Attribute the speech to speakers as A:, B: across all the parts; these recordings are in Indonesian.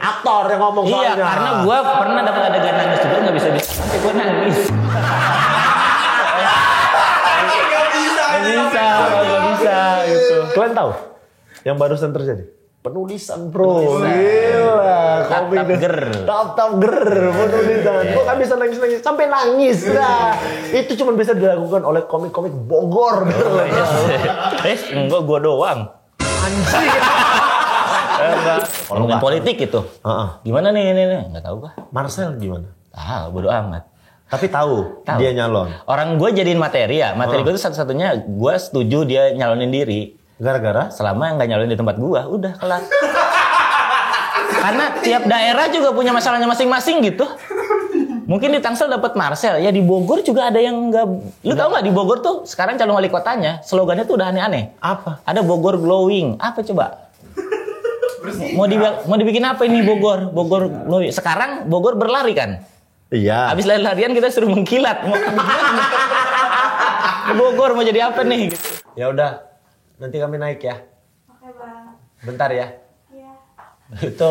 A: aktor yang ngomong soalnya.
B: Iya, karena gue pernah dapat adegan nangis juga nggak bisa sampai gue nangis. Nggak bisa gitu.
A: Kalian tahu yang barusan terjadi? Penulisan bro, gila, komik tap penulisan. Gue kan bisa nangis sampai nangis, nah itu cuma bisa dilakukan oleh komik-komik Bogor.
B: Enggak, gue doang.
A: Anjing.
B: Ngomongin politik itu. Gimana nih ini? Nggak tahu gua.
A: Marcel gimana?
B: Bodo amat.
A: Tapi tahu dia nyalon.
B: Orang gue jadiin materi ya. Materi gue itu satu-satunya gue setuju dia nyalonin diri.
A: Gara-gara?
B: Selama nggak nyalonin di tempat gue, udah kelar. Karena tiap daerah juga punya masalahnya masing-masing gitu. Mungkin di Tangsel dapat Marcel, ya di Bogor juga ada yang nggak. Lu tahu nggak di Bogor tuh sekarang calon wali kotanya slogannya tuh udah aneh-aneh.
A: Apa?
B: Ada Bogor glowing. Apa coba? Mau dibikin apa ini Bogor? Bogor glowing. Sekarang Bogor berlari kan?
A: Iya.
B: Habis lari-larian kita suruh mengkilat. Bogor mau jadi apa nih?
A: Ya udah, nanti kami naik ya.
C: Oke bang.
A: Bentar ya.
C: Iya.
B: Itu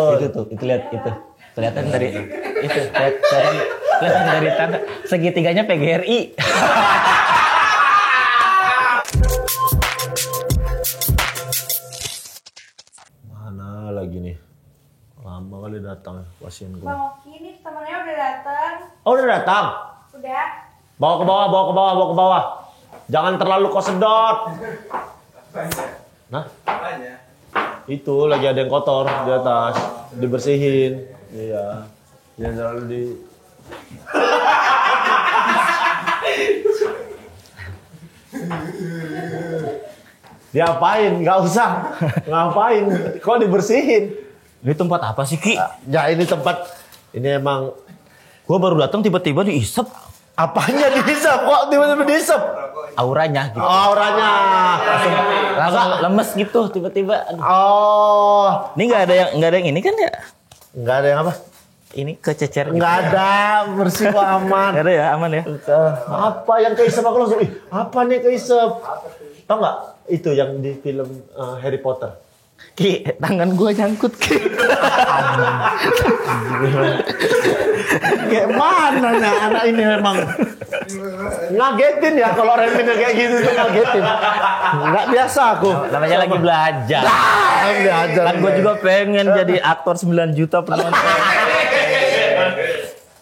B: lihat itu. Kelihatan dari itu. Kelihatan dari tanda segitiganya PGRI.
A: Mana lagi nih? Lama kali datang pasien gue.
C: Bang Oki nih temennya udah datang.
A: Oh udah datang?
C: Udah.
A: Bawa ke bawah. Jangan terlalu kau sedot. Nah? Itu lagi ada yang kotor di atas, dibersihin. Iya. Jangan terlalu di. Diapain? Gak usah. Ngapain? Kok dibersihin?
B: Ini tempat apa sih Ki?
A: Ya ini tempat. Ini emang.
B: Gua baru datang tiba-tiba diisep.
A: Apanya dihisap? Kok tiba-tiba dihisap?
B: Auranya gitu.
A: Oh, auranya.
B: Langsung lemes gitu tiba-tiba. Aduh.
A: Oh.
B: Ini nggak ada yang ini kan ya?
A: Nggak ada yang apa?
B: Ini kececer.
A: Nggak ada, bersih kok aman.
B: Nggak ada ya, aman ya.
A: Apa yang keisep aku langsung? Apa nih keisep? Tahu nggak? Itu yang di film Harry Potter.
B: Ki, tangan gua nyangkut Ki.
A: Kayak mana nih anak ini memang ngagetin ya kalau Reminnya kayak gitu tuh ngagetin. Nggak biasa aku.
B: Namanya lagi belajar.
A: Belajar.
B: Kan gua juga pengen jadi aktor 9 juta penonton.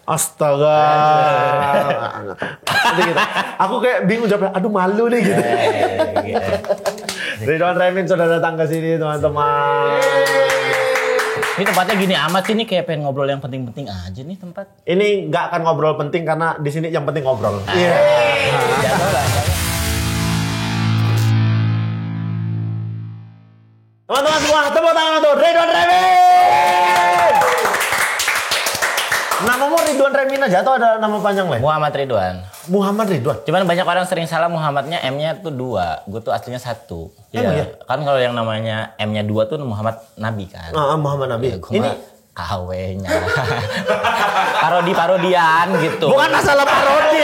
A: Astaga. Gitu. Aku kayak bingung jawabnya. Aduh malu nih gitu. Ridwan Remin sudah datang ke sini teman-teman.
B: Ini tempatnya gini amat sih, ini kayak pengen ngobrol yang penting-penting aja nih tempat.
A: Ini nggak akan ngobrol penting karena di sini yang penting ngobrol. Iya. Teman-teman semua, tepuk tangan untuk Ridwan Remin. Namamu Ridwan Remin aja atau ada nama panjang lain?
B: Muhammad Ridwan.
A: Muhammad Ridwan.
B: Cuman banyak orang sering salah Muhammadnya M-nya tuh 2. Gue tuh aslinya 1. Iya. Kan kalau yang namanya M-nya 2 tuh Muhammad Nabi kan.
A: Muhammad Nabi.
B: Ya, ini KW-nya. Parodian gitu.
A: Bukan masalah parodi.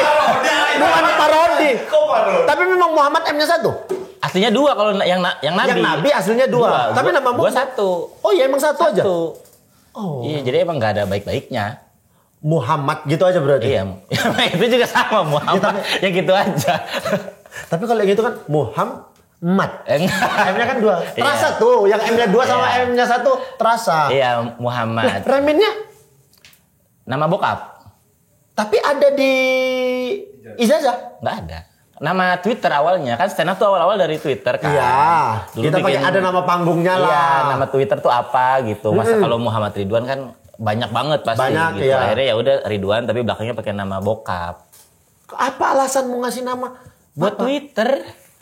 A: Bukan parodi.
D: Kok parodi?
A: Tapi memang Muhammad M-nya 1.
B: Aslinya 2 kalau yang Nabi.
A: Yang Nabi aslinya 2. Tapi namamu?
B: Gue 1.
A: Oh iya emang 1 aja?
B: Oh. Iya, jadi emang nggak ada baik-baiknya.
A: Muhammad gitu aja berarti?
B: Iya, itu juga sama Muhammad. Ya gitu aja.
A: Tapi kalau yang itu kan Muhammad. M-nya kan 2. Terasa
B: Iya.
A: tuh, yang M-nya 2 sama M-nya 1 terasa.
B: Iya, Muhammad.
A: Reminnya?
B: Nama bokap?
A: Tapi ada di ijazah?
B: Nggak ada. Nama Twitter awalnya, kan stand up tuh awal-awal dari Twitter kan.
A: Iya.
B: Dulu
A: Kita pakai ada nama panggungnya lah.
B: Iya, nama Twitter tuh apa gitu. Masa kalau Muhammad Ridwan kan banyak banget pasti
A: Banyak,
B: gitu.
A: iya.
B: Akhirnya ya udah Ridwan tapi belakangnya pakai nama bokap.
A: Apa alasan mau ngasih nama?
B: Buat
A: Bapak?
B: Twitter.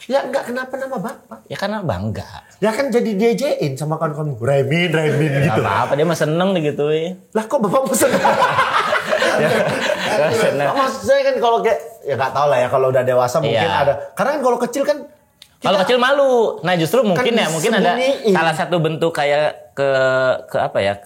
A: Ya enggak, kenapa nama bapak?
B: Ya karena bangga.
A: Ya kan jadi diejein sama kawan-kawan. Remin
B: Gak
A: gitu.
B: apa-apa, dia mah seneng digituin.
A: Lah kok bapak pesen? Maksud saya kan kalau kayak ya nggak tahu lah ya kalau udah dewasa mungkin
B: Iya.
A: ada. Karena kan kalau kecil kan
B: Kalau kecil malu. Nah justru mungkin
A: kan
B: ya mungkin ada
A: disembunyiin.
B: salah satu bentuk kayak ke apa ya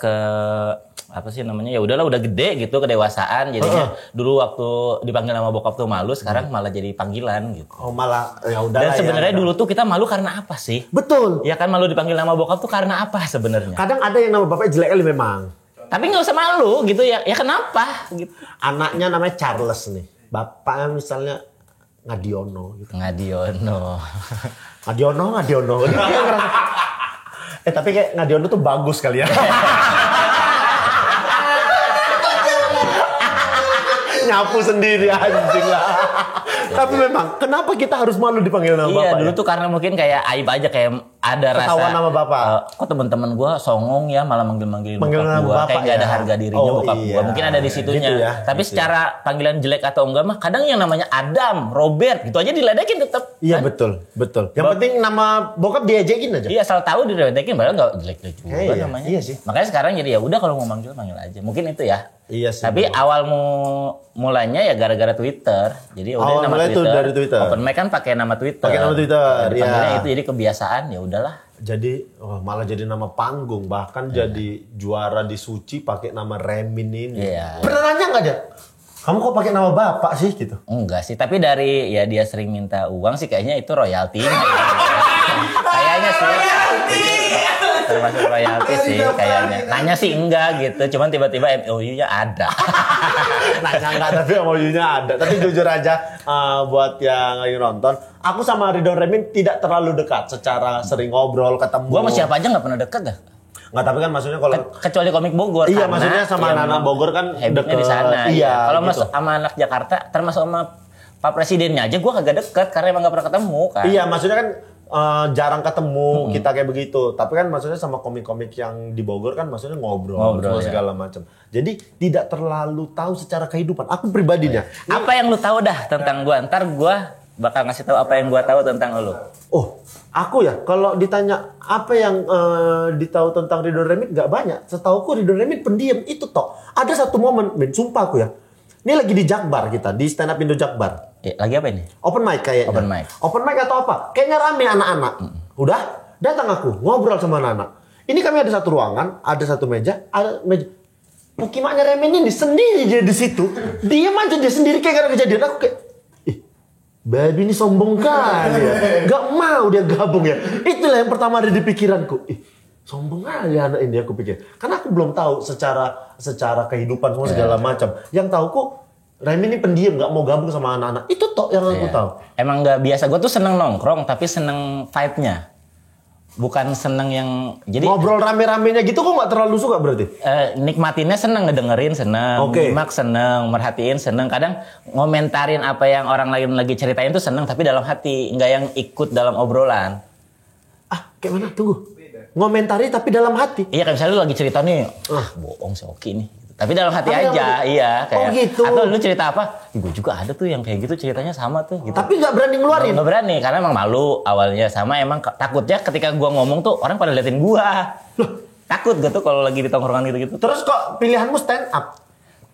B: apa sih namanya ya udahlah udah gede gitu kedewasaan jadinya dulu waktu dipanggil nama bokap tuh malu sekarang malah jadi panggilan gitu.
A: oh malah ya udah.
B: Dan sebenarnya dulu tuh kita malu karena apa sih?
A: betul.
B: Ya kan malu dipanggil nama bokap tuh karena apa sebenarnya?
A: Kadang ada yang nama bapaknya jelek kali memang.
B: Tapi nggak usah malu gitu ya. Ya kenapa? Gitu.
A: Anaknya namanya Charles nih. Bapaknya misalnya Ngadiono gitu.
B: Ngadiono.
A: Ngadiono. Tapi kayak Ngadiono tuh bagus kali ya. Nyapu sendiri anjing lah. Tapi memang kenapa kita harus malu dipanggil nama bapak?
B: Iya, dulu
A: ya?
B: tuh karena mungkin kayak aib aja, kayak ada
A: Ketahuan
B: rasa
A: nama bapak.
B: Kok teman-teman gue songong ya malah manggil
A: Manggil
B: bokap
A: nama
B: gue,
A: bapak
B: kayak nggak ada
A: ya.
B: harga dirinya
A: Oh,
B: bokap
A: iya.
B: gue. Mungkin ada di situnya.
A: Gitu ya,
B: Tapi
A: gitu
B: secara panggilan jelek atau enggak mah kadang yang namanya Adam, Robert gitu aja diledekin tetap.
A: Iya
B: kan?
A: betul. Yang penting nama bokap diejekin aja.
B: Iya, asal tahu diledekin padahal nggak jelek-jelek juga
A: Iya,
B: namanya.
A: iya sih.
B: Makanya sekarang jadi ya udah kalau mau manggil aja. Mungkin itu ya.
A: Iya sih.
B: Tapi awal mulanya ya gara-gara Twitter. Jadi ya udah
A: Awal
B: nama
A: mulai itu
B: Twitter.
A: dari Twitter.
B: Open mic kan pakai nama Twitter.
A: Pakai nama Twitter,
B: Dipanggilnya
A: iya.
B: itu jadi kebiasaan, ya udahlah.
A: Jadi malah jadi nama panggung, bahkan jadi juara di Suci pakai nama Remin ini.
B: Iya.
A: Pernah nanya nggak dia? Kamu kok pakai nama bapak sih gitu?
B: Enggak sih, tapi dari ya dia sering minta uang sih kayaknya itu royaltinya. Kayaknya sih. Termasuk royalti sih kayaknya. Nanya sih enggak gitu, cuman tiba-tiba MOU-nya ada.
A: Nanya nggak, tapi MOU-nya ada. Tapi jujur aja buat yang lagi nonton, aku sama Ridho Remin tidak terlalu dekat secara sering ngobrol, ketemu.
B: Gua sama siapa aja nggak pernah deket dah.
A: Nggak, tapi kan maksudnya kalau
B: Kecuali komik Bogor.
A: Iya,
B: karena
A: maksudnya sama
B: ya
A: anak-anak
B: memang
A: Bogor kan
B: habitnya di
A: deket.
B: sana.
A: Iya,
B: Kalau
A: gitu.
B: sama anak Jakarta, termasuk sama Pak Presidennya aja gua kagak deket karena emang nggak pernah ketemu kan.
A: Iya, maksudnya kan jarang ketemu kita kayak begitu. Tapi kan maksudnya sama komik-komik yang di Bogor kan maksudnya ngobrol
B: Ngobrol,
A: semua
B: ya.
A: segala macam. Jadi tidak terlalu tahu secara kehidupan. Aku pribadinya.
B: Apa yang lu tahu dah tentang gua? Ntar gua bakal ngasih tahu apa yang gua tahu tentang lu.
A: Oh, aku ya kalau ditanya apa yang ditahu tentang Ridho Remin nggak banyak. Setauku Ridho Remin pendiam itu toh. Ada satu momen, Ben, sumpah aku ya. Ini lagi di Jakbar kita, di stand up Indo Jakbar.
B: Lagi apa ini?
A: Open mic kayaknya.
B: Open mic.
A: Open mic atau apa? Kayaknya rame anak-anak. Udah, datang aku ngobrol sama anak-anak. Ini kami ada satu ruangan, ada satu meja, ada meja. Pukimaknya Remin ini sendiri dia di situ. Dia aja dia sendiri kayak gak ada kejadian. Aku kayak, babi ini sombong kali ya. Gak mau dia gabung ya. Itulah yang pertama ada di pikiranku. Sombong kali anak ini aku pikir. Karena aku belum tahu secara kehidupan semua segala macam. Yang tahu kok Remin ini pendiam, gak mau gabung sama anak-anak. Itu toh yang aku tahu.
B: Emang nggak biasa. Gue tuh seneng nongkrong, tapi seneng vibe-nya. Bukan seneng yang jadi
A: Ngobrol rame-ramenya gitu kok gak terlalu suka berarti?
B: nikmatinnya seneng, ngedengerin seneng,
A: Oke.
B: nyimak seneng, merhatiin seneng. Kadang ngomentarin apa yang orang lain lagi ceritain tuh seneng, tapi dalam hati, nggak yang ikut dalam obrolan.
A: Kayak mana? Tunggu. Ngomentari tapi dalam hati.
B: Iya, kayak misalnya lu lagi cerita nih, bohong si Oki nih. Tapi dalam hati
A: Tapi dalam
B: aja,
A: hati.
B: iya kayak.
A: Oh, gitu.
B: Atau lu cerita apa? Gue juga ada tuh yang kayak gitu ceritanya sama tuh. Gitu.
A: Tapi gak berani ngeluarin.
B: Nggak berani karena emang malu awalnya, sama emang takutnya ketika gua ngomong tuh orang pada liatin gua. Takut gitu kalau lagi di tongkrongan gitu-gitu.
A: Terus kok pilihanmu stand up?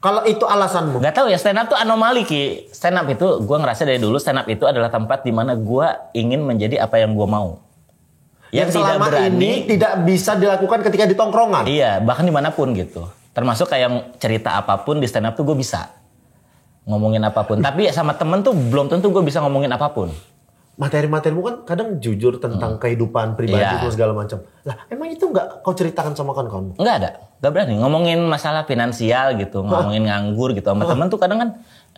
A: Kalau itu alasanmu?
B: Gak tahu ya, stand up tuh anomali Ki. Stand up itu gua ngerasa dari dulu stand up itu adalah tempat di mana gua ingin menjadi apa yang gua mau.
A: Yang selama ini tidak bisa dilakukan ketika di tongkrongan.
B: Iya, bahkan dimanapun gitu. Termasuk kayak cerita apapun di stand up tuh gue bisa ngomongin apapun. Tapi sama temen tuh belum tentu gue bisa ngomongin apapun.
A: Materi-materimu kan kadang jujur tentang kehidupan pribadi
B: Iya.
A: itu segala macam. Lah, emang itu nggak kau ceritakan sama kawan-kawanmu?
B: Enggak ada, nggak berani ngomongin masalah finansial gitu, ngomongin nganggur gitu. Sama temen tuh kadang kan,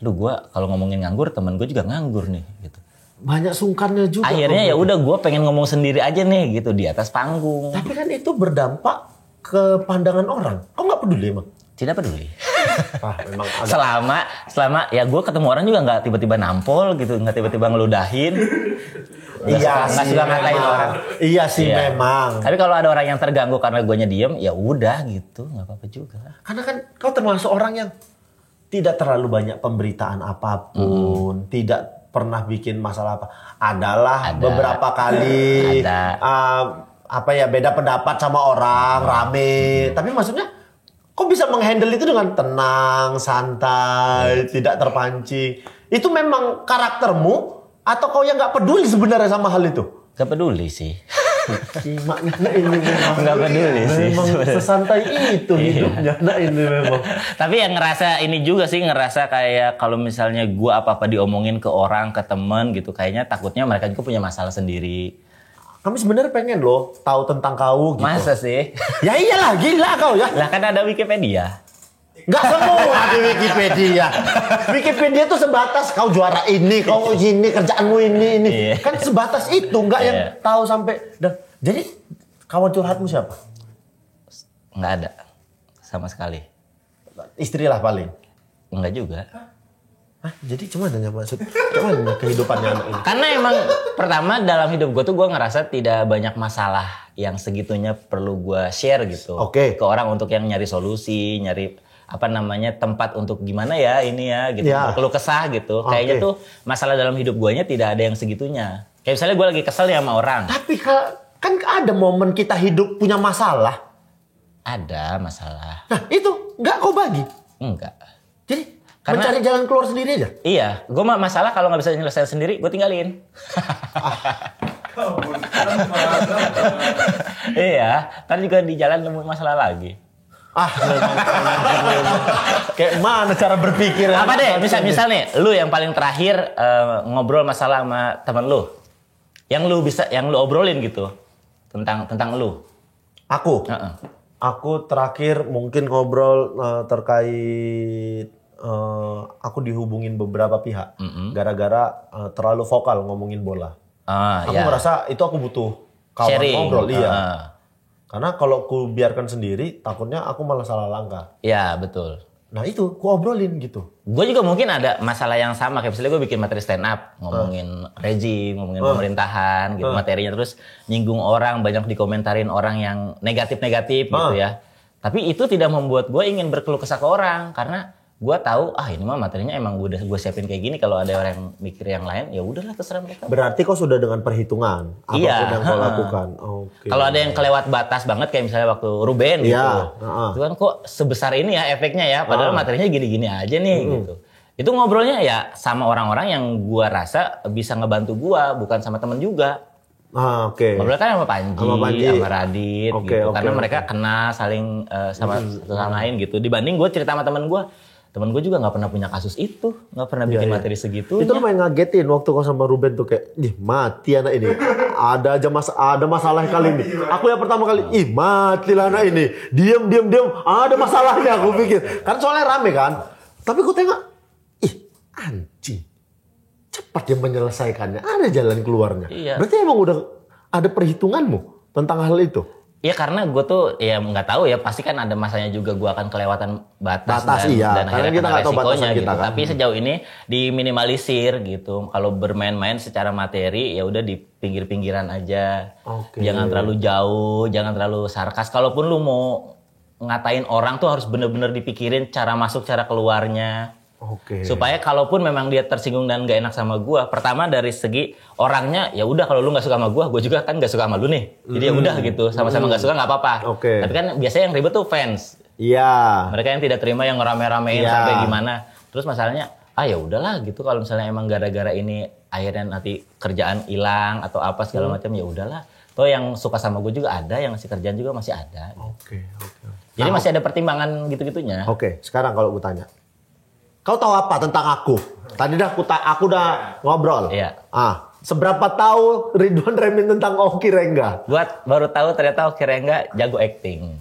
B: aduh gue kalau ngomongin nganggur, temen gue juga nganggur nih gitu.
A: Banyak sungkannya juga.
B: Akhirnya ya udah gue pengen ngomong sendiri aja nih gitu di atas panggung.
A: Tapi kan itu berdampak ke pandangan orang. Kau nggak peduli emang?
B: Tidak peduli.
A: Memang agak...
B: Selama ya gue ketemu orang juga nggak tiba-tiba nampol gitu, nggak tiba-tiba ngeludahin. Nggak suka ngatain
A: memang.
B: orang.
A: Iya sih
B: Iya.
A: memang.
B: Tapi kalau ada orang yang terganggu karena guanya diem, ya udah gitu, nggak apa-apa juga.
A: Karena kan kau termasuk orang yang tidak terlalu banyak pemberitaan apapun, tidak pernah bikin masalah apa. Adalah
B: Ada.
A: beberapa kali
B: Ada.
A: apa ya, beda pendapat sama orang, rame. Tapi maksudnya kok bisa menghandle itu dengan tenang, santai, tidak terpancing. Itu memang karaktermu atau kau yang nggak peduli sebenarnya sama hal itu?
B: Gak peduli sih.
A: Maknya ini memang
B: Nggak peduli sih
A: memang
B: sebenarnya.
A: sesantai itu hidupnya. Nah ini memang.
B: Tapi yang ngerasa ini juga sih, ngerasa kayak kalau misalnya gua apa-apa diomongin ke orang, ke temen gitu, kayaknya takutnya mereka juga punya masalah sendiri.
A: Kami sebenarnya pengen loh tahu tentang kau gitu.
B: Masa sih?
A: Ya iyalah, gila kau ya.
B: Lah kan ada Wikipedia.
A: Nggak semua di Wikipedia. Wikipedia tuh sebatas kau juara ini, kau ini, kerjaanmu ini.
B: Iya.
A: Kan sebatas itu, nggak yang
B: Iya.
A: tahu sampai. Jadi kawan curhatmu siapa?
B: Nggak ada. Sama sekali.
A: Istri lah paling.
B: Enggak juga.
A: Hah? Jadi cuman kehidupannya anak ini?
B: Karena emang pertama dalam hidup gue tuh gue ngerasa tidak banyak masalah yang segitunya perlu gue share gitu.
A: Oke.
B: Ke orang untuk yang nyari solusi, nyari apa namanya tempat untuk gimana ya ini ya gitu.
A: Ya.
B: Berkeluh kesah gitu.
A: Oke.
B: Kayaknya tuh masalah dalam hidup guanya tidak ada yang segitunya. Kayak misalnya gue lagi kesel ya sama orang.
A: Tapi kan ada momen kita hidup punya masalah.
B: Ada masalah.
A: Nah itu nggak kau bagi.
B: Enggak.
A: Jadi
B: Karena-
A: mencari jalan keluar sendiri aja.
B: Iya, gue mah masalah kalau nggak bisa nyelesain sendiri, gue tinggalin. Iya, kan juga di jalan nemu masalah lagi.
A: Kayak mana cara berpikir?
B: Apa deh, misal nih, lu yang paling terakhir ngobrol masalah sama temen lu, yang lu obrolin gitu tentang lu.
A: Aku.
B: Heeh.
A: Aku terakhir mungkin ngobrol terkait aku dihubungin beberapa pihak gara-gara terlalu vokal ngomongin bola. Aku
B: Ya.
A: ngerasa itu aku butuh kawan
B: Sharing.
A: ngobrol, iya.
B: Heeh.
A: Karena kalau ku biarkan sendiri, takutnya aku malah salah langkah.
B: Ya betul.
A: Nah itu, ku obrolin gitu.
B: Gue juga mungkin ada masalah yang sama, kayak misalnya gue bikin materi stand up, ngomongin rejim, ngomongin pemerintahan, gitu materinya, terus nyinggung orang, banyak dikomentarin orang yang negatif-negatif gitu ya. Tapi itu tidak membuat gue ingin berkeluh kesah ke orang, karena gue tahu ini mah materinya emang udah gue siapin kayak gini. Kalau ada orang yang mikir yang lain, ya udahlah terserah mereka.
A: Berarti kau sudah dengan perhitungan apapun
B: Iya,
A: yang kau lakukan. Oke.
B: Kalau ada yang kelewat batas banget kayak misalnya waktu Ruben gitu.
A: Iya,
B: Itu kan kok sebesar ini ya efeknya ya, padahal materinya gini-gini aja nih gitu. Itu ngobrolnya ya sama orang-orang yang gua rasa bisa ngebantu gua, bukan sama temen juga.
A: Oke.
B: Ngobrol kan sama Panji, sama Radit
A: Oke,
B: gitu.
A: oke,
B: Karena
A: oke.
B: mereka kenal saling sama satu sama lain gitu. Dibanding gue cerita sama temen gue juga nggak pernah punya kasus itu, nggak pernah bikin materi segitu.
A: Itu lumayan ngagetin waktu kau sama Ruben tuh kayak, ih mati anak ini. Ada masalah kali ini. Aku yang pertama kali, ih matilah anak ini. Diam. Ada masalahnya aku pikir. Kan soalnya rame kan. Tapi aku tengok, ih anjing. Cepat dia menyelesaikannya. Ada jalan keluarnya.
B: Iya.
A: Berarti emang udah ada perhitunganmu tentang hal itu.
B: Ya karena gue tuh ya nggak tahu ya, pasti kan ada masanya juga gue akan kelewatan batas
A: Iya.
B: dan
A: Karena
B: akhirnya
A: kita
B: kena
A: nggak tahu batasan
B: resikonya
A: kita
B: gitu.
A: kan.
B: Tapi sejauh ini diminimalisir gitu. Kalau bermain-main secara materi ya udah di pinggir-pinggiran aja.
A: Oke.
B: Jangan terlalu jauh, jangan terlalu sarkas. Kalaupun lu mau ngatain orang tuh harus bener-bener dipikirin cara masuk, cara keluarnya.
A: Oke.
B: Supaya kalaupun memang dia tersinggung dan gak enak sama gua, pertama dari segi orangnya ya udah kalau lu nggak suka sama gua juga kan nggak suka sama lu nih. Jadi ya udah gitu, sama-sama nggak suka nggak apa-apa.
A: Oke.
B: Tapi kan biasanya yang ribet tuh fans.
A: Iya.
B: Mereka yang tidak terima yang ngerame-ramein
A: Iya.
B: sampai gimana. Terus masalahnya, ya udahlah gitu kalau misalnya emang gara-gara ini akhirnya nanti kerjaan hilang atau apa segala macam, ya udahlah. Toh yang suka sama gue juga ada, yang ngasih kerjaan juga masih ada.
A: Oke.
B: Jadi masih ada pertimbangan gitu-gitunya.
A: Oke, sekarang kalau gue tanya. Kau tahu apa tentang aku? Tadi aku udah ngobrol.
B: Iya.
A: Seberapa tahu Ridwan Remin tentang Oki Rengga?
B: Buat baru tahu ternyata Oki Rengga jago acting.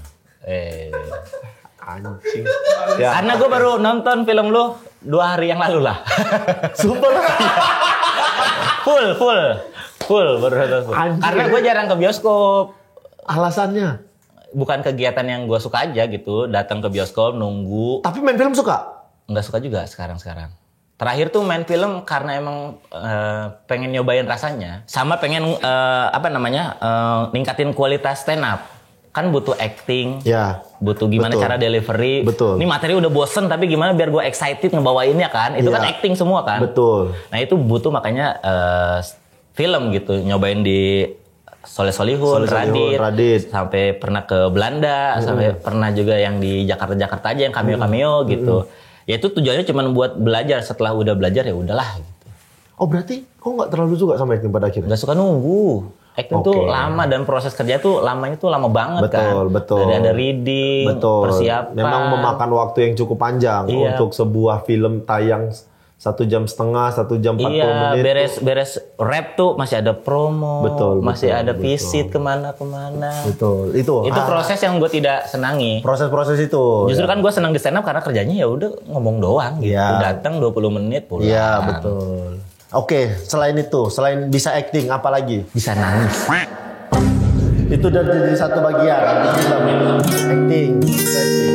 A: Anjing. Ya.
B: Karena gue baru nonton film lu 2 hari yang lalu lah.
A: Super.
B: full baru nonton full.
A: Anjing.
B: Karena gue jarang ke bioskop.
A: Alasannya?
B: Bukan kegiatan yang gue suka aja gitu. Datang ke bioskop nunggu.
A: Tapi main film suka?
B: Nggak suka juga sekarang. Terakhir tuh main film karena emang pengen nyobain rasanya. Sama pengen ningkatin kualitas stand up. Kan butuh acting.
A: Ya.
B: Butuh gimana
A: Betul.
B: cara delivery.
A: Betul.
B: Ini materi udah bosen tapi gimana biar gue excited ngebawainnya kan. Itu kan
A: Iya.
B: acting semua kan.
A: Betul.
B: Nah itu butuh makanya film gitu. Nyobain di Soleh Solihun, Radit. Sampai pernah ke Belanda. Sampai pernah juga yang di Jakarta aja yang cameo-cameo gitu. Ya itu tujuannya cuma buat belajar. Setelah udah belajar ya udahlah gitu.
A: Oh berarti kau nggak terlalu suka sama acting pada akhirnya?
B: Nggak suka nunggu. Acting tuh lama dan proses kerja tuh lamanya tuh lama banget kan.
A: Betul.
B: Dari ada reading, persiapan.
A: Memang memakan waktu yang cukup panjang
B: Iya.
A: untuk sebuah film tayang 1,5 jam, 1 jam 40
B: Iya,
A: menit.
B: beres rap tuh masih ada promo,
A: Betul,
B: masih
A: betul,
B: ada
A: betul.
B: visit kemana-kemana.
A: Betul. Itu
B: Proses yang gue tidak senangi.
A: proses itu.
B: Justru
A: ya.
B: kan gue senang di stand up karena kerjanya ya udah ngomong doang gitu.
A: Iya.
B: Datang 20 menit pulang.
A: Iya, betul. Oke, selain itu, selain bisa acting apa lagi?
B: Bisa nangis.
A: Itu udah jadi satu bagian. Bisa acting.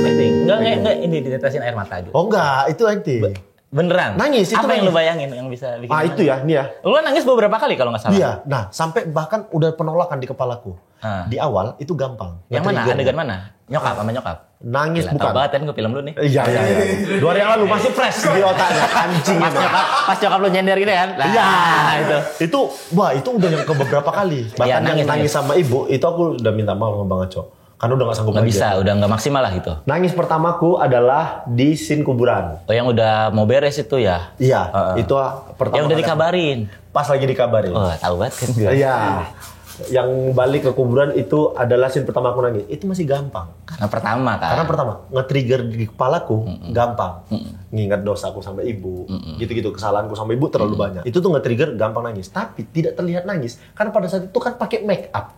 B: Acting. Enggak ini ditetesin air mata gitu.
A: Oh enggak, itu acting.
B: Beneran?
A: Nangis, itu
B: Apa yang
A: nangis.
B: lu bayangin yang bisa bikin
A: Itu ya, nih ya.
B: Lu nangis beberapa kali kalau nggak salah?
A: Iya, nah sampai bahkan udah penolakan di kepalaku.
B: Ah.
A: Di awal itu gampang.
B: Yang mana?
A: Nge-trigger.
B: Adegan mana? Nyokap sama nyokap?
A: Nangis
B: Gila,
A: bukan.
B: tau banget kan gue film lu nih.
A: Iya. 2 hari yang lalu masih fresh di otaknya. Anjing
B: Pas
A: emang.
B: nyokap lu nyender gitu kan? Nah,
A: Iya,
B: itu.
A: Itu udah yang ke beberapa kali. Bahkan
B: Iya,
A: yang
B: nangis.
A: nangis sama ibu, itu aku udah minta maaf sama Bang Aco. Karena udah gak sanggup
B: Nggak
A: lagi.
B: bisa, udah nggak maksimal lah gitu.
A: Nangis pertamaku adalah di scene kuburan.
B: Oh yang udah mau beres itu ya?
A: Iya, itu pertama.
B: Yang udah
A: kali
B: dikabarin.
A: Pas lagi dikabarin.
B: Oh tahu banget kan gue.
A: Iya. Yang balik ke kuburan itu adalah scene pertama aku nangis. Itu masih gampang.
B: Karena pertama kan.
A: Karena pertama, nge-trigger di kepalaku gampang. Ngingat dosaku sama ibu. Gitu-gitu, kesalahanku sama ibu terlalu banyak. Itu tuh nge-trigger gampang nangis. Tapi tidak terlihat nangis. Karena pada saat itu kan pakai make up.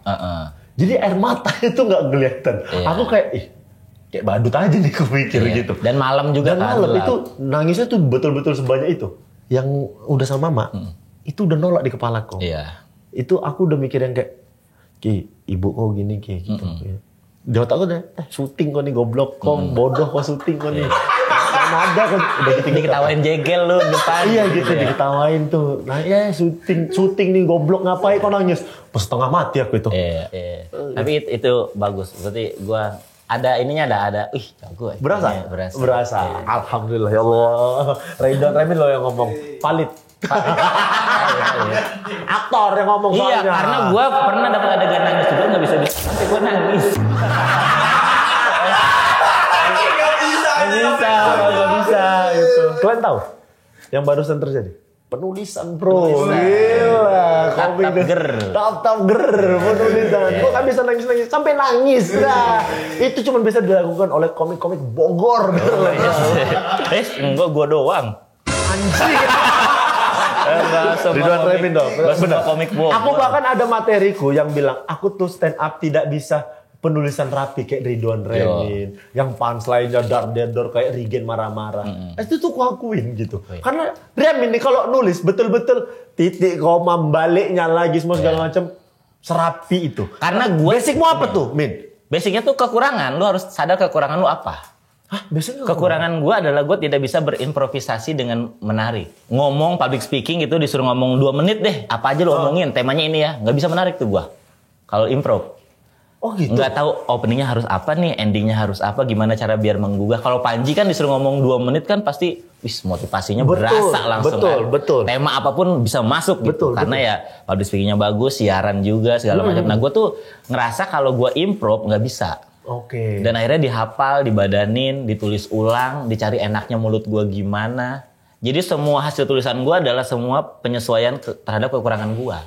A: Jadi air mata itu nggak kelihatan.
B: Iya.
A: Aku kayak badut aja nih kupikir
B: Iya.
A: gitu.
B: Dan malam juga
A: Dan
B: kan.
A: malam
B: gelap.
A: itu nangisnya tuh betul-betul sebanyak itu. Yang udah sama mama, itu udah nolak di kepalaku.
B: Iya.
A: Itu aku udah mikir yang kayak, Ki, ibu kok gini Ki, gitu. Di otak aku udah, syuting kok nih goblok, kok bodoh kok syuting kok nih. Mana ada kok udah gitu.
B: Diketawain jegel lu depan.
A: Iya gitu, diketawain tuh. Nah ya syuting nih goblok ngapain kok nangis. Pas setengah mati aku itu.
B: Iya. Tapi itu bagus. Berarti gua ada ininya ada. Ih, jago.
A: Berasa?
B: Iya, berasa.
A: Berasa. Alhamdulillah ya Allah. Ridwan Remin loh yang ngomong. Palit. Aktor yang ngomong
B: Iya,
A: soalnya.
B: karena gua pernah dapat adegan nangis juga nggak bisa sampai gua nangis.
A: Nggak bisa itu. Kalian tahu yang barusan terjadi? Penulisan bro, gila, komik tap ger, penulisan. Kok kan bisa nangis sampai nangis, nah itu cuma bisa dilakukan oleh komik-komik Bogor.
B: Enggak gua doang.
A: Anjing.
B: Ridwan
A: Remin dong.
B: Benar. Komik Bogor.
A: Aku bahkan ada materiku yang bilang aku tuh stand up tidak bisa penulisan rapi kayak Ridwan Remin, yang punchline-nya dar-der kayak Rigen marah-marah. Itu tuh aku akuin gitu. Karena Remin nih kalau nulis betul-betul titik koma baliknya lagi semua segala macam serapi itu.
B: Karena gue
A: Basicmu apa tuh, Min?
B: basicnya tuh kekurangan. Lu harus sadar kekurangan lu apa.
A: Hah, basicnya
B: Kekurangan gue adalah gue tidak bisa berimprovisasi dengan menarik. Ngomong public speaking gitu disuruh ngomong 2 menit deh. Apa aja lu omongin, temanya ini ya. Nggak bisa menarik tuh gue. Kalau improv.
A: Oh gitu.
B: Nggak tahu openingnya harus apa nih, endingnya harus apa, gimana cara biar menggugah. Kalau Panji kan disuruh ngomong 2 menit kan pasti motivasinya berasa langsung kan.
A: Betul.
B: Tema apapun bisa masuk gitu. Karena ya public speakingnya bagus, siaran juga segala macam. Nah gue tuh ngerasa kalau gue improv nggak bisa.
A: Oke.
B: Dan akhirnya dihafal, dibadanin, ditulis ulang, dicari enaknya mulut gue gimana. Jadi semua hasil tulisan gue adalah semua penyesuaian terhadap kekurangan gue.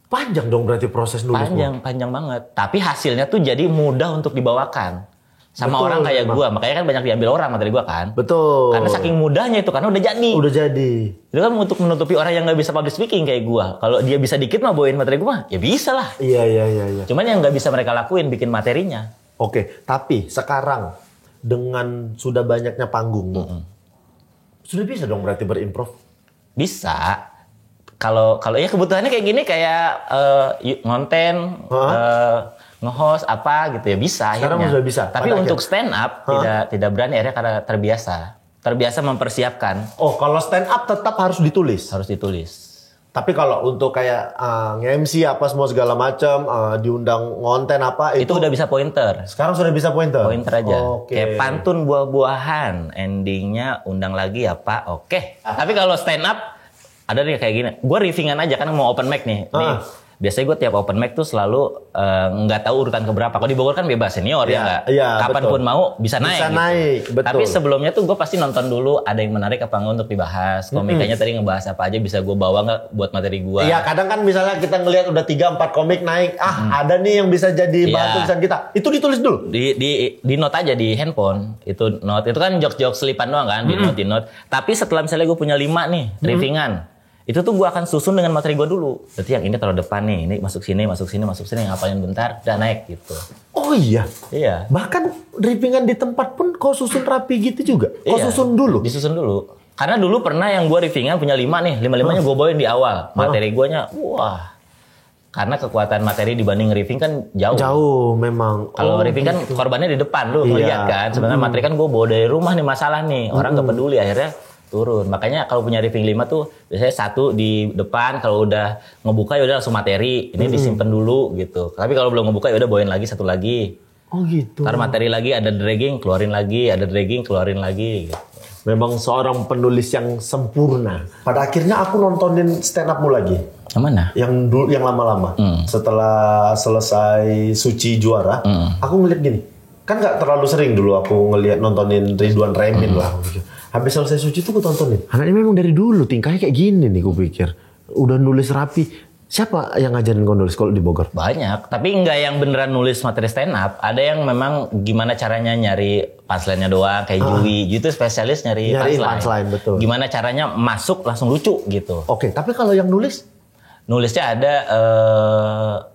A: Panjang dong berarti proses nulismu.
B: Panjang banget. Tapi hasilnya tuh jadi mudah untuk dibawakan. Sama
A: Betul,
B: orang kayak
A: emang.
B: gue. Makanya kan banyak diambil orang materi gue kan.
A: Betul.
B: Karena saking mudahnya itu, karena udah jadi.
A: Udah jadi.
B: Itu kan untuk menutupi orang yang nggak bisa public speaking kayak gue. Kalau dia bisa dikit mah bawain materi gue mah, ya bisa lah.
A: Iya.
B: Cuman yang nggak bisa mereka lakuin, bikin materinya.
A: Oke, tapi sekarang dengan sudah banyaknya panggungmu, sudah bisa dong berarti berimprov?
B: Bisa. Kalau ya kebutuhannya kayak gini, kayak ngonten, nge-host apa gitu ya bisa.
A: Sekarang
B: akhirnya.
A: sudah bisa,
B: Tapi
A: pada
B: untuk
A: akhirnya.
B: stand up tidak berani akhirnya karena terbiasa mempersiapkan.
A: Oh, kalau stand up tetap harus ditulis.
B: Harus ditulis.
A: Tapi kalau untuk kayak nge-MC apa semua segala macam, diundang ngonten apa
B: Itu udah bisa pointer.
A: sekarang sudah bisa pointer.
B: Pointer aja.
A: Oke.
B: Kayak pantun buah-buahan, endingnya undang lagi ya Pak. Oke. Tapi kalau stand up ada nih kayak gini. Gue riffingan aja kan mau open mic nih. Nih biasanya gue tiap open mic tuh selalu nggak tahu urutan keberapa. Kalau di Bogor kan bebas senior ya nggak?
A: Iya,
B: Kapanpun
A: betul.
B: mau bisa naik.
A: Bisa
B: gitu.
A: naik, betul.
B: Tapi sebelumnya tuh gue pasti nonton dulu ada yang menarik apa enggak untuk dibahas. Komikanya tadi ngebahas apa aja bisa gue bawa nggak buat materi gue.
A: Iya, kadang kan misalnya kita ngelihat udah 3-4 komik naik, ada nih yang bisa jadi bahan
B: Iya.
A: tulisan kita. Itu ditulis dulu.
B: Di note aja di handphone itu kan jokes selipan doang kan di note. Tapi setelah misalnya gue punya 5 nih riffingan, itu tuh gue akan susun dengan materi gue dulu. Berarti yang ini taruh depan nih, ini masuk sini, ngapalin bentar, udah naik gitu.
A: Oh iya.
B: Iya.
A: Bahkan riffingan di tempat pun kau susun rapi gitu juga. Kau
B: Iya,
A: susun dulu.
B: Disusun dulu. Karena dulu pernah yang gue riffingan punya 5 nih, 5-5-nya gue bawain di awal. Materi guanya, wah. Karena kekuatan materi dibanding riffing kan jauh.
A: Jauh memang.
B: Kalau riffing kan korbannya di depan lu ngeliat kan. Sebenarnya materi kan gue bawa dari rumah nih masalah nih. Orang gak peduli akhirnya turun. Makanya kalau punya riffing 5 tuh biasanya 1 di depan, kalau udah ngebuka ya udah langsung materi. Ini disimpan dulu gitu. Tapi kalau belum ngebuka ya udah bawain lagi 1 lagi.
A: Oh gitu.
B: Ntar materi lagi ada dragging, keluarin lagi, ada dragging, keluarin lagi gitu.
A: Memang seorang penulis yang sempurna. Pada akhirnya aku nontonin stand up-mu lagi.
B: Yang mana?
A: Yang dulu, yang lama-lama. Setelah selesai Suci juara, aku ngeliat gini. Kan nggak terlalu sering dulu aku ngeliat nontonin Ridwan Remin lah. Habis selesai Suci tuh aku tontonin. Anak ini memang dari dulu tingkahnya kayak gini nih, aku pikir. Udah nulis rapi. Siapa yang ngajarin kau nulis kalau di Bogor?
B: Banyak, tapi nggak yang beneran nulis materi stand up. Ada yang memang gimana caranya nyari punchline-nya doang, kayak Jui. Itu spesialis nyari
A: punchline, betul.
B: Gimana caranya masuk langsung lucu gitu.
A: Oke, tapi kalau yang nulis?
B: Nulisnya ada,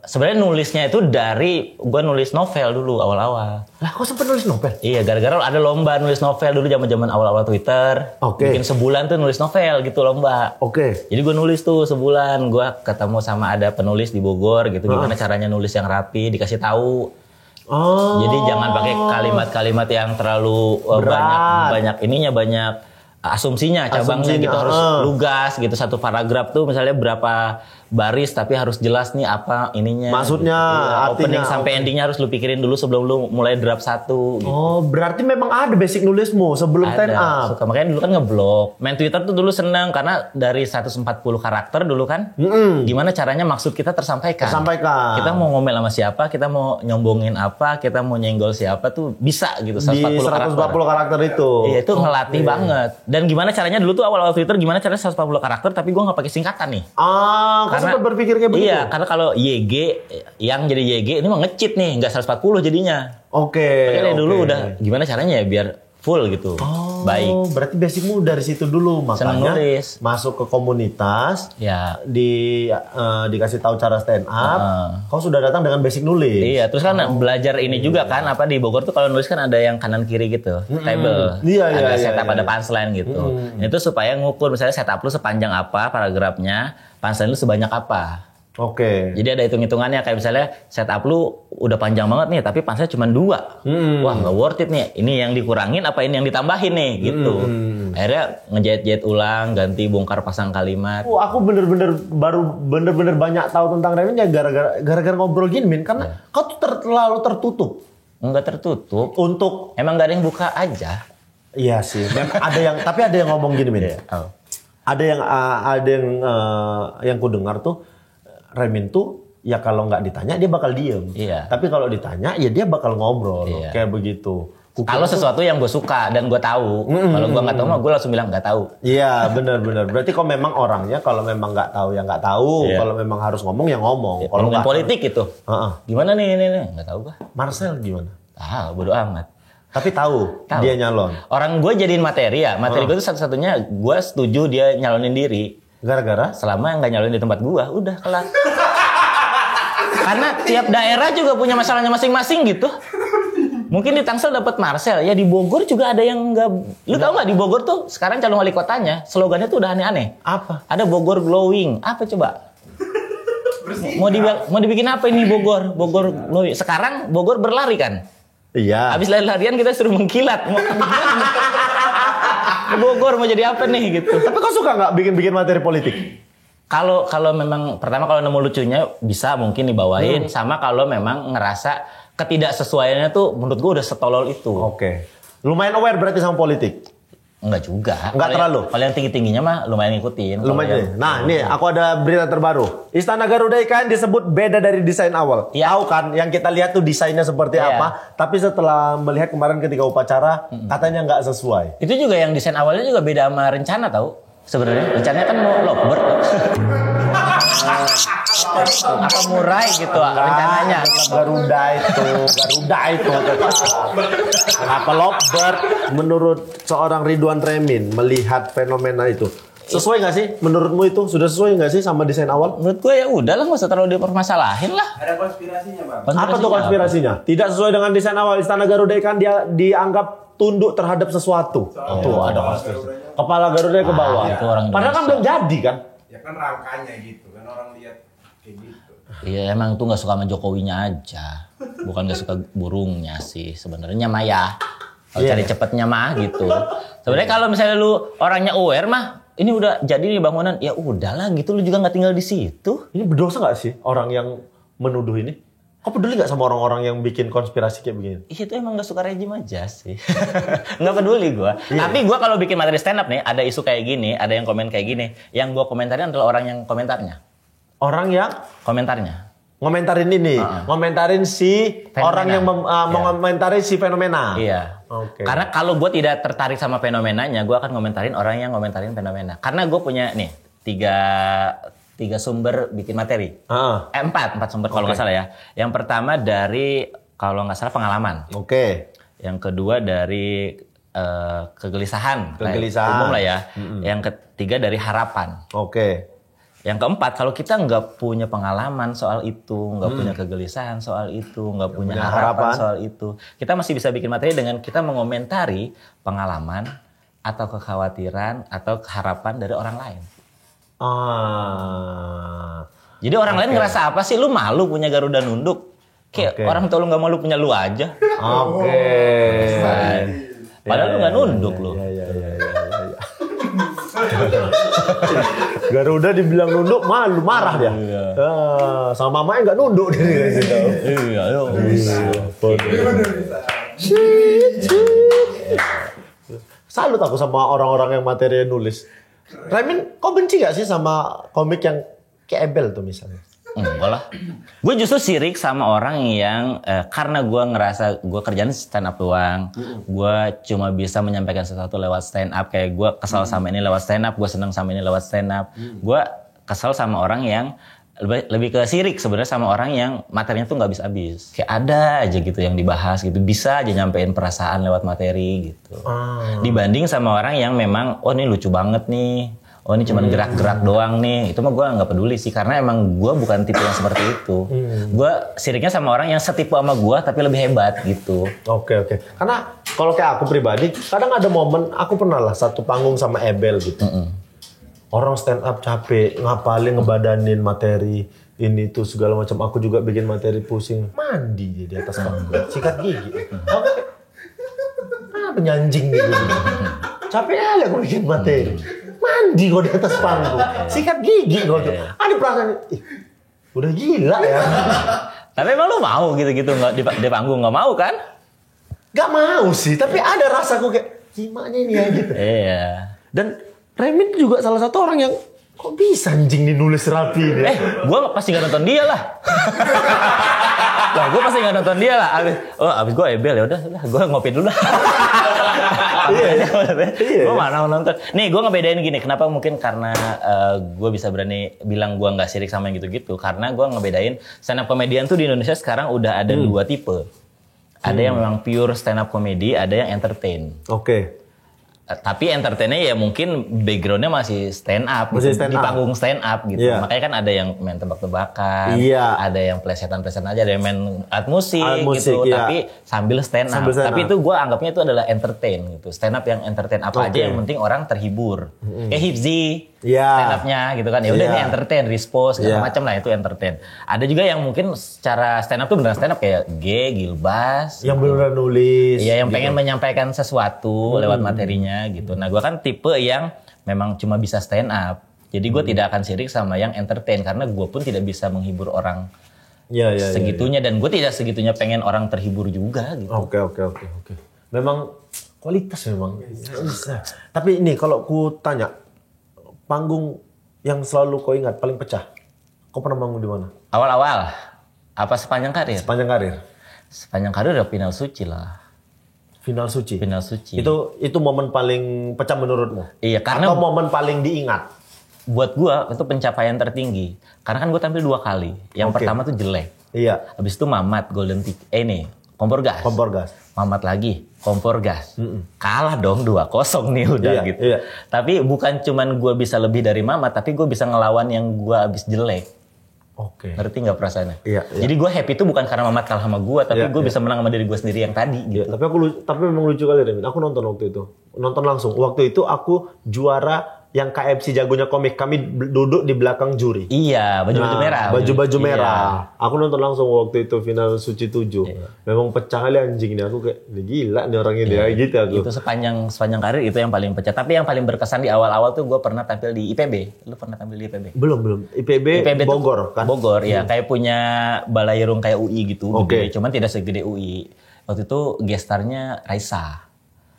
B: sebenarnya nulisnya itu dari gue nulis novel dulu awal-awal.
A: Lah, kau sempat nulis novel?
B: Iya, gara-gara ada lomba nulis novel dulu zaman-zaman awal-awal Twitter.
A: Oke.
B: Bikin sebulan tuh nulis novel gitu lomba.
A: Oke.
B: Jadi gue nulis tuh sebulan, gue ketemu sama ada penulis di Bogor gitu, gimana caranya nulis yang rapi, dikasih tahu.
A: Oh.
B: Jadi jangan pakai kalimat-kalimat yang terlalu banyak asumsinya, cabangnya gitu harus lugas gitu. Satu paragraf tuh misalnya berapa baris tapi harus jelas nih apa ininya.
A: Maksudnya,
B: opening
A: artinya,
B: sampai endingnya harus lu pikirin dulu sebelum lu mulai draft 1 gitu.
A: Oh, berarti memang ada basic nulismu sebelum stand up.
B: Suka, makanya dulu kan ngeblog. Main Twitter tuh dulu seneng karena dari 140 karakter dulu kan. Gimana caranya maksud kita tersampaikan. Kita mau ngomel sama siapa, kita mau nyombongin apa, kita mau nyenggol siapa tuh bisa gitu. 140
A: karakter itu.
B: Iya, itu ngelatih banget. Dan gimana caranya dulu tuh awal-awal Twitter gimana caranya 140 karakter tapi gua nggak pakai singkatan nih.
A: Kau sempat berpikir kayak begitu?
B: Iya, karena kalau YG yang jadi YG ini mah nge-cheat nih, nggak 140 jadinya.
A: Oke.
B: Makanya dulu udah gimana caranya ya biar full gitu. Baik.
A: Berarti basicmu dari situ dulu, makanya masuk ke komunitas,
B: ya
A: dikasih tahu cara stand up. Kau sudah datang dengan basic nulis.
B: Iya, terus kan belajar ini juga kan apa di Bogor tuh kalau nulis kan ada yang kanan kiri gitu, table. Ada setup, ada punchline gitu. Itu supaya ngukur misalnya setup lu sepanjang apa paragrafnya, punchline lu sebanyak apa.
A: Oke.
B: Jadi ada hitung-hitungannya kayak misalnya setup lu udah panjang banget nih tapi punchline cuma 2. Wah, nggak worth it nih. Ini yang dikurangin apa ini yang ditambahin nih gitu. Akhirnya ngejahit-jahit ulang, ganti bongkar pasang kalimat.
A: Aku bener-bener banyak tahu tentang Remin ya gara-gara ngobrol gini, Min, karena kau tuh terlalu tertutup.
B: Enggak tertutup.
A: Untuk
B: emang gak ada yang buka aja.
A: Iya sih. Tapi ada yang ngomong gini, Min. Ada yang ku dengar tuh Remin tuh ya kalau nggak ditanya dia bakal diem.
B: Iya.
A: Tapi kalau ditanya ya dia bakal ngobrol.
B: Iya.
A: Kayak begitu.
B: Kalau sesuatu yang gue suka dan gue tahu. Kalau gue nggak tahu mah gue langsung bilang nggak tahu.
A: Iya, benar. Berarti kok memang orangnya kalau memang nggak tahu ya nggak tahu.
B: Iya.
A: Kalau memang harus ngomong ya ngomong.
B: Ya,
A: kalau
B: ngomongin politik gitu. Gimana nih ini nggak tahu gue.
A: Marcel gimana?
B: Bodo amat.
A: Tapi tahu dia nyalon.
B: Orang gue jadiin materi ya. Materi gue tuh satu-satunya gue setuju dia nyalonin diri.
A: Gara-gara?
B: Selama nggak nyalonin di tempat gue, udah kelar. Karena tiap daerah juga punya masalahnya masing-masing gitu. Mungkin di Tangsel dapat Marcel, ya di Bogor juga ada yang nggak. Lu tau nggak di Bogor tuh sekarang calon wali kotanya slogannya tuh udah aneh-aneh.
A: Apa?
B: Ada Bogor glowing. Apa coba? Mau dibikin apa ini Bogor? Bogor glowing. Sekarang Bogor berlari kan?
A: Iya.
B: Habis lari-larian kita suruh mengkilat. Bogor mau jadi apa nih gitu.
A: Tapi kau suka nggak bikin materi politik?
B: Kalau memang pertama kalau nemu lucunya bisa mungkin dibawain. Sama kalau memang ngerasa ketidaksesuaiannya tuh menurut gue udah setolol itu.
A: Oke. Lumayan aware berarti sama politik.
B: Enggak juga.
A: Enggak terlalu.
B: Kalau yang tinggi-tingginya mah lumayan ngikutin.
A: Lumayan. Nah, nih aku ada berita terbaru. Istana Garuda IKN disebut beda dari desain awal.
B: Iya.
A: Tahu kan yang kita lihat tuh desainnya seperti
B: Iya.
A: apa, tapi setelah melihat kemarin ketika upacara katanya nggak sesuai.
B: Itu juga yang desain awalnya juga beda sama rencana tahu. Sebenarnya rencananya kan mau lovebird. Apa murai gitu rencananya.
A: Garuda itu. Kenapa lovebird? Menurut seorang Ridwan Remin melihat fenomena itu sesuai nggak sih? Menurutmu itu sudah sesuai nggak sih sama desain awal?
B: Menurut gue ya udahlah nggak usah terlalu dipermasalahin lah.
D: Ada konspirasinya, Bang.
A: Apa tuh konspirasinya? Tidak sesuai dengan desain awal. Istana Garuda kan dia dianggap tunduk terhadap sesuatu. Tuh ada konspirasi. Kepala Garuda ke bawah.
B: itu orang
A: Padahal kan belum jadi kan?
D: Ya kan rangkanya gitu kan orang lihat kayak gitu.
B: Iya emang tuh nggak suka sama Jokowinya aja, bukan nggak suka burungnya sih sebenarnya mah ya. Kalau
A: Iya.
B: cari cepetnya mah gitu. Sebenarnya kalau misalnya lu orangnya aware mah, ini udah jadi nih bangunan, ya udahlah gitu lu juga nggak tinggal di situ.
A: Ini berdosa nggak sih orang yang menuduh ini? Kau peduli nggak sama orang-orang yang bikin konspirasi kayak begini?
B: Iya itu emang nggak suka rejim aja sih. Nggak peduli gua. Tapi gua kalau bikin materi stand up nih, ada isu kayak gini, ada yang komen kayak gini, yang gua komentarin adalah orang yang komentarnya.
A: Orang yang
B: Komentarnya.
A: ngomentarin ini, ngomentarin si
B: Fenomena.
A: orang yang mengomentari si fenomena.
B: Iya.
A: Oke.
B: Karena kalau gue tidak tertarik sama fenomenanya, gue akan ngomentarin orang yang ngomentarin fenomena. Karena gue punya nih tiga sumber bikin materi.
A: Ah,
B: Empat sumber kalau nggak salah ya. Yang pertama dari kalau nggak salah pengalaman.
A: Oke.
B: Yang kedua dari kegelisahan.
A: Kegelisahan.
B: Umum lah ya. Yang ketiga dari harapan.
A: Oke.
B: Yang keempat, kalau kita nggak punya pengalaman soal itu, nggak punya kegelisahan soal itu, nggak punya
A: punya
B: harapan
A: harapan.
B: soal itu, kita masih bisa bikin materi dengan kita mengomentari pengalaman atau kekhawatiran atau harapan dari orang lain. Jadi orang lain ngerasa apa sih? Lu malu punya Garuda nunduk? Kayak
A: Oke.
B: orang tua lu nggak malu punya lu aja.
A: Oke.
B: Padahal lu nggak nunduk lu.
A: Iya. Garuda dibilang nunduk malu, marah dia. Sama mamanya nggak nunduk dia.
B: Iya, ayo.
A: Salut aku sama orang-orang yang materi nulis. Remin, kau benci gak sih sama komik yang kayak Ebel tuh misalnya?
B: Enggak lah. Gue justru sirik sama orang yang karena gue ngerasa gue kerjaan stand up doang. Gue cuma bisa menyampaikan sesuatu lewat stand up. Kayak gue kesal sama ini lewat stand up. Gue seneng sama ini lewat stand up. Gue kesal sama orang yang lebih ke sirik sebenarnya sama orang yang materinya tuh nggak habis-habis. Kayak ada aja gitu yang dibahas gitu. Bisa aja nyampein perasaan lewat materi gitu. Dibanding sama orang yang memang, oh ini lucu banget nih. Oh ini cuma gerak-gerak doang nih. Itu mah gue nggak peduli sih. Karena emang gue bukan tipe yang seperti itu. Gue siriknya sama orang yang setipe sama gue tapi lebih hebat gitu.
A: Oke. Karena kalau kayak aku pribadi, kadang ada momen, aku pernah lah satu panggung sama Ebel gitu. Orang stand up capek, ngapalin, ngebadanin materi, ini tuh segala macam. Aku juga bikin materi pusing. Mandi dia di atas panggung, sikat gigi. Apa nyanjing gitu. Capek aja aku bikin materi. Mandi kok di atas panggung, sikat gigi kok. Ada perasaan, udah gila ya.
B: Tapi emang lu mau gitu-gitu nggak di panggung nggak mau kan?
A: Gak mau sih, tapi ada rasaku kayak gimana ini ya gitu.
B: Iya.
A: Dan Remin juga salah satu orang yang kok bisa anjing dinulis rapi ini.
B: Gue pasti nggak nonton dia lah. Lah gue pasti nggak nonton dia lah. Abis gue Ebel ya udah, gue ngopi dulu lah.
A: Iya.
B: Gue mana mau nonton. Nih gue ngebedain gini. Kenapa mungkin karena gue bisa berani bilang gue nggak sirik sama yang gitu-gitu. Karena gue ngebedain stand up comedian tuh di Indonesia sekarang udah ada dua tipe. Ada yang memang pure stand up comedy, ada yang entertain.
A: Oke.
B: Tapi entertainnya ya mungkin backgroundnya masih stand up,
A: Masih
B: gitu.
A: stand
B: Di
A: up.
B: panggung stand up gitu.
A: Iya.
B: Makanya kan ada yang main tebak-tebakan,
A: Iya.
B: ada yang plesetan-plesetan aja, ada yang main alat musik,
A: Alat musik,
B: gitu.
A: iya.
B: Tapi sambil stand up.
A: Sambil stand
B: Tapi
A: up.
B: itu gue anggapnya itu adalah entertain gitu. Stand up yang entertain apa
A: Oke.
B: aja yang penting orang terhibur. Kayak Hipzi.
A: Iya.
B: Stand up-nya gitu kan. Ya udah
A: Iya.
B: ini entertain, respose segala
A: Iya.
B: macam lah itu entertain. Ada juga yang mungkin secara stand up tuh beneran stand up kayak Gilbas.
A: Yang benar nulis.
B: Iya, yang
A: gitu.
B: pengen menyampaikan sesuatu lewat materinya gitu. Nah, gue kan tipe yang memang cuma bisa stand up. Jadi gue tidak akan sirik sama yang entertain karena gue pun tidak bisa menghibur orang
A: Iya.
B: segitunya dan gue tidak segitunya pengen orang terhibur juga gitu.
A: Oke. Memang Kualitas memang. Tapi ini kalau ku tanya, panggung yang selalu kau ingat paling pecah, kau pernah manggung di mana?
B: Awal-awal, apa sepanjang karir?
A: Sepanjang karir.
B: Sepanjang karir udah Final Suci lah.
A: Final Suci.
B: Final Suci.
A: Itu momen paling pecah menurutmu?
B: Iya, karena
A: atau momen paling diingat?
B: buat gua itu pencapaian tertinggi. Karena kan gua tampil 2 kali. Yang pertama tuh jelek.
A: Iya.
B: Habis itu Mamat Golden Ticket. Ini kompor gas.
A: Kompor gas.
B: Mamat lagi kompor gas. Kalah dong 2-0 nih udah
A: Iya,
B: gitu.
A: iya.
B: Tapi bukan cuman gua bisa lebih dari Mamat, tapi gua bisa ngelawan yang gua abis jelek.
A: Oke.
B: Ngerti nggak perasaannya?
A: Iya, iya.
B: Jadi gue happy itu bukan karena Mamat kalah sama gue, tapi
A: Iya,
B: gue
A: iya.
B: bisa menang sama diri gue sendiri yang tadi gitu.
A: Iya, tapi memang lucu kali Remin. Aku nonton waktu itu. Nonton langsung. Waktu itu aku juara yang KFC jagonya komik. Kami duduk di belakang juri.
B: Iya, baju-baju merah.
A: Baju-baju
B: Iya.
A: merah. Aku nonton langsung waktu itu Final Suci 7. Memang pecah kali anjing nih. Aku kayak, "Ini gila nih orangnya dia." Gitu aku.
B: Itu sepanjang karir itu yang paling pecah. Tapi yang paling berkesan di awal-awal tuh gue pernah tampil di IPB. Lu pernah tampil di IPB?
A: Belum. IPB
B: tuh
A: Bogor kan?
B: Bogor, ya. Kayak punya Balairung kayak UI gitu.
A: Oke.
B: Gede. Cuman tidak segede UI. Waktu itu gestarnya Raisa.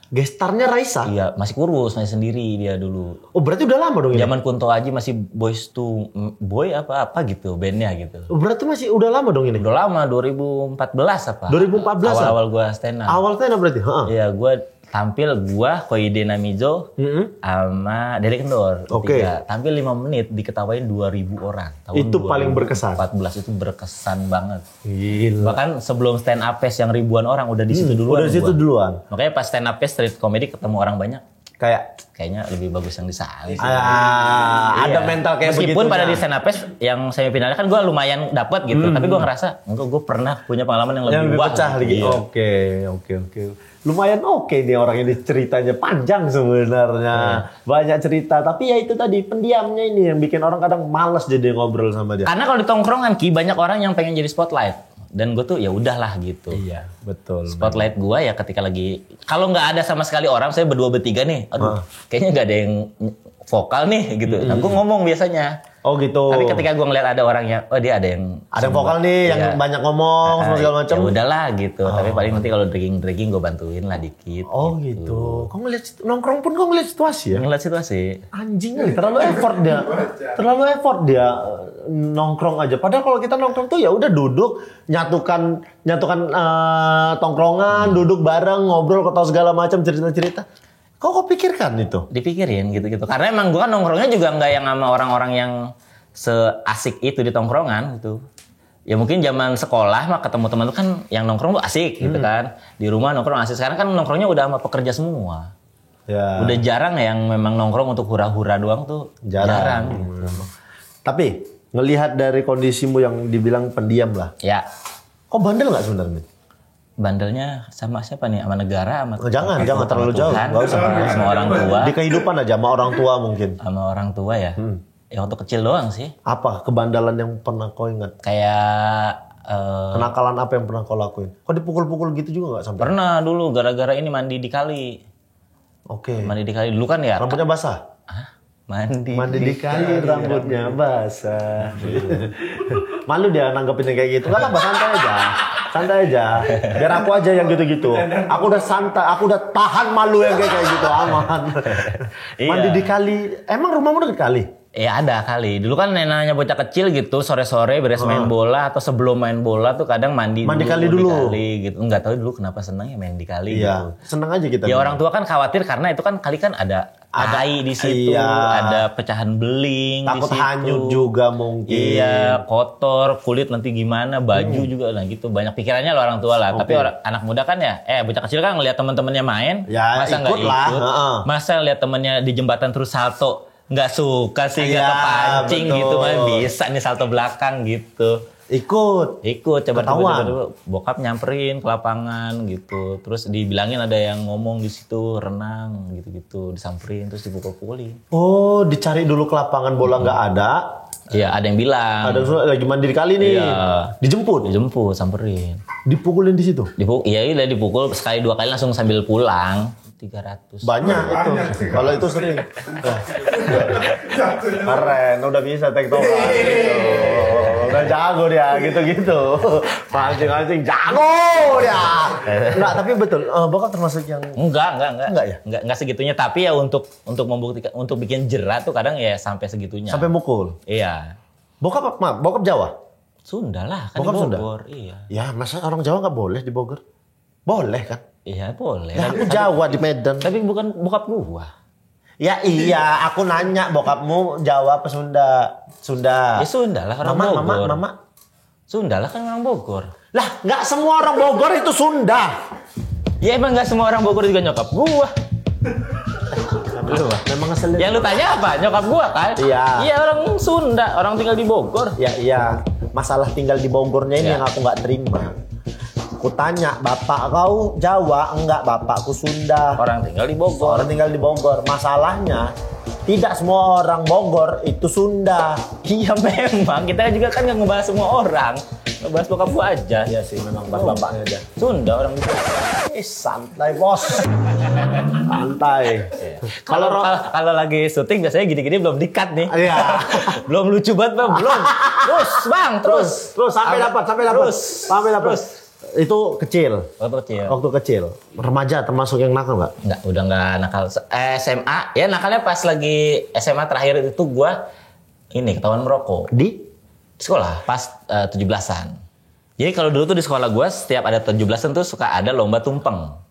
A: Gestarnya Raisa.
B: Iya, masih kurus, masih sendiri dia dulu.
A: Oh, berarti udah lama dong ini?
B: Zaman Kunto Aji masih Boys to Boy apa gitu bandnya gitu.
A: Oh, berarti masih udah lama dong ini?
B: Udah lama, 2014 apa?
A: 2014
B: Awal-awal gue stand up.
A: Awal stand up berarti? Heeh.
B: Iya, gue tampil Koide Namizo sama Dede Kendor.
A: Oke.
B: Bertiga. Tampil 5 menit diketawain 2.000 orang. Tahun
A: Itu paling berkesan.
B: 2014 itu berkesan banget.
A: Gila.
B: Bahkan sebelum stand up fest yang ribuan orang udah di situ duluan.
A: Udah di situ
B: gua.
A: duluan.
B: Makanya pas stand up fest street comedy ketemu orang banyak.
A: Kayak
B: Kayaknya lebih bagus yang di sana sih.
A: ada
B: Iya.
A: mental kayak begitu.
B: Meskipun pada di stand up fest yang semifinalnya kan gue lumayan dapet gitu. Tapi gue ngerasa, enggak, gue pernah punya pengalaman yang
A: yang
B: lebih
A: lebih
B: wah.
A: pecah lagi.
B: Iya.
A: Oke. Lumayan oke nih orang ini ceritanya panjang sebenarnya. Banyak cerita, tapi ya itu tadi pendiamnya ini yang bikin orang kadang malas jadi ngobrol sama dia.
B: Karena kalau di tongkrongan Ki banyak orang yang pengen jadi spotlight. Dan gue tuh ya udahlah gitu.
A: Iya, betul.
B: Spotlight gue ya ketika lagi kalau nggak ada sama sekali orang, saya berdua bertiga nih, aduh, kayaknya nggak ada yang vokal nih gitu. Nah, gue ngomong biasanya.
A: Oh gitu.
B: Tapi ketika gue ngeliat ada orang yang, oh dia ada yang
A: vokal nih yang
B: Iya.
A: banyak ngomong semua segala macam.
B: Ya udahlah gitu. Tapi paling nanti kalau drinking gue bantuin lah dikit.
A: Oh gitu. Kau ngeliat nongkrong pun kau ngeliat situasi ya?
B: Ngeliat situasi.
A: Anjing kali, terlalu effort dia nongkrong aja. Padahal kalau kita nongkrong tuh ya udah duduk, nyatukan tongkrongan, duduk bareng, ngobrol, ketawa segala macam, cerita-cerita. Kau pikirkan itu?
B: Dipikirin gitu-gitu. Karena emang gue kan nongkrongnya juga nggak yang sama orang-orang yang seasik itu di tongkrongan gitu. Ya mungkin zaman sekolah mah ketemu teman tuh kan yang nongkrong tuh asik gitu kan. Di rumah nongkrong asik. Sekarang kan nongkrongnya udah sama pekerja semua.
A: Ya.
B: Udah jarang yang memang nongkrong untuk hura-hura doang tuh. Jarang gitu.
A: Tapi ngelihat dari kondisimu yang dibilang pendiam lah,
B: Ya,
A: kau bandel nggak sebenarnya?
B: bandelnya sama siapa nih? Sama negara, sama
A: Oh, jangan terlalu jauh,
B: Tuhan,
A: nggak usah.
B: sama orang tua.
A: Di kehidupan aja sama orang tua mungkin.
B: Sama orang tua ya. Ya waktu kecil doang sih.
A: Apa kebandalan yang pernah kau ingat?
B: Kayak
A: Kenakalan apa yang pernah kau lakuin? Kau dipukul-pukul gitu juga nggak sampai?
B: pernah dulu gara-gara ini mandi di kali.
A: Oke.
B: Mandi di kali dulu kan ya.
A: Rambutnya basah?
B: Hah? Mandi
A: Di kali rambutnya basah. Malu dia nanggepinnya kayak gitu. Enggak apa, santai aja. Biar aku aja yang gitu-gitu. Aku udah santai, aku udah tahan malu yang kayak gitu, aman.
B: Iya.
A: Mandi di kali. Emang rumahmu dekat kali?
B: Ya ada kali. Dulu kan neneknya bocah kecil gitu, sore-sore beres main bola atau sebelum main bola tuh kadang mandi
A: kali dulu.
B: Di kali gitu. Enggak tahu dulu kenapa senang ya main di kali gitu.
A: Iya, seneng aja kita.
B: Ya orang tua kan khawatir karena itu kan kali kan ada tai di situ,
A: iya.
B: ada pecahan beling
A: takut
B: di situ.
A: hanyut juga mungkin.
B: Iya, kotor, kulit nanti gimana, baju juga nah gitu. Banyak pikirannya lo orang tua lah. Tapi anak muda kan ya, bocah kecil kan ngelihat teman-temannya main,
A: Ya,
B: masa nggak
A: ikut lah,
B: ikut?
A: heeh.
B: Masa lihat temennya di jembatan terus salto, nggak suka sih, nggak
A: Iya,
B: kepancing
A: betul.
B: gitu, mah bisa nih salto belakang gitu.
A: Ikut.
B: Coba
A: Ketahuan.
B: tiba-tiba bokap nyamperin ke lapangan gitu. Terus dibilangin ada yang ngomong di situ renang gitu-gitu, disamperin terus dipukul-pukulin.
A: Oh, dicari dulu ke lapangan bola nggak ada.
B: Iya, ada yang bilang.
A: Ada lagi mandi di kali nih.
B: Iya.
A: Dijemput.
B: Dijemput, samperin.
A: Dipukulin di situ.
B: Iya, dipukul sekali 2 kali langsung sambil pulang. 300.
A: Banyak itu. Kalau itu sering. Keren, udah bisa tektokan gitu. Udah jago dia gitu-gitu. Mancing-mancing jago dia. Enggak, tapi betul. Bokap termasuk yang
B: Enggak
A: ya?
B: Enggak segitunya, tapi ya untuk membuktikan, untuk bikin jerat tuh kadang ya sampai segitunya.
A: sampai mukul.
B: Iya.
A: Bokap Jawa?
B: Sunda lah, kan
A: Bokap
B: di
A: Sunda?
B: Bogor. Iya.
A: Ya, masa orang Jawa nggak boleh di Bogor? Boleh kan?
B: Iya, boleh.
A: Ya, aku Jawa di Medan.
B: Tapi bukan bokap gua.
A: Ya iya, aku nanya bokapmu Jawa apa Sunda? Sunda.
B: Ya Sunda lah, orang Bogor.
A: Mama.
B: Sunda lah, kan orang Bogor.
A: Lah, nggak semua orang Bogor itu Sunda.
B: Ya emang nggak semua orang Bogor juga nyokap gua.
A: Memang ngeselin.
B: Yang lu tanya apa? Nyokap gua kan?
A: Iya.
B: Iya, orang Sunda, orang tinggal di Bogor.
A: Ya iya, masalah tinggal di Bogornya ini
B: Ya.
A: yang aku nggak terima. Aku tanya, bapak kau Jawa? Enggak, bapakku Sunda.
B: Orang tinggal di Bogor.
A: Orang tinggal di Bogor. Masalahnya, tidak semua orang Bogor itu Sunda.
B: Iya memang, kita juga kan nggak ngebahas semua orang. Ngebahas bokap gua aja.
A: Iya sih, memang bapaknya aja.
B: Sunda orang itu.
A: Santai bos. Santai.
B: Kalau lagi syuting biasanya gini-gini belum di-cut nih.
A: Iya.
B: Belum lucu banget, Bang. Belum. Terus, Bang, terus.
A: Terus sampai dapat.
B: Terus.
A: Itu kecil.
B: Waktu kecil.
A: Waktu kecil. Remaja termasuk yang nakal nggak?
B: Enggak, udah enggak nakal. SMA, ya nakalnya pas lagi SMA terakhir itu gua ini ketahuan merokok.
A: Di?
B: Sekolah, pas 17-an. Jadi kalau dulu tuh di sekolah gua setiap ada 17-an tuh suka ada lomba tumpeng.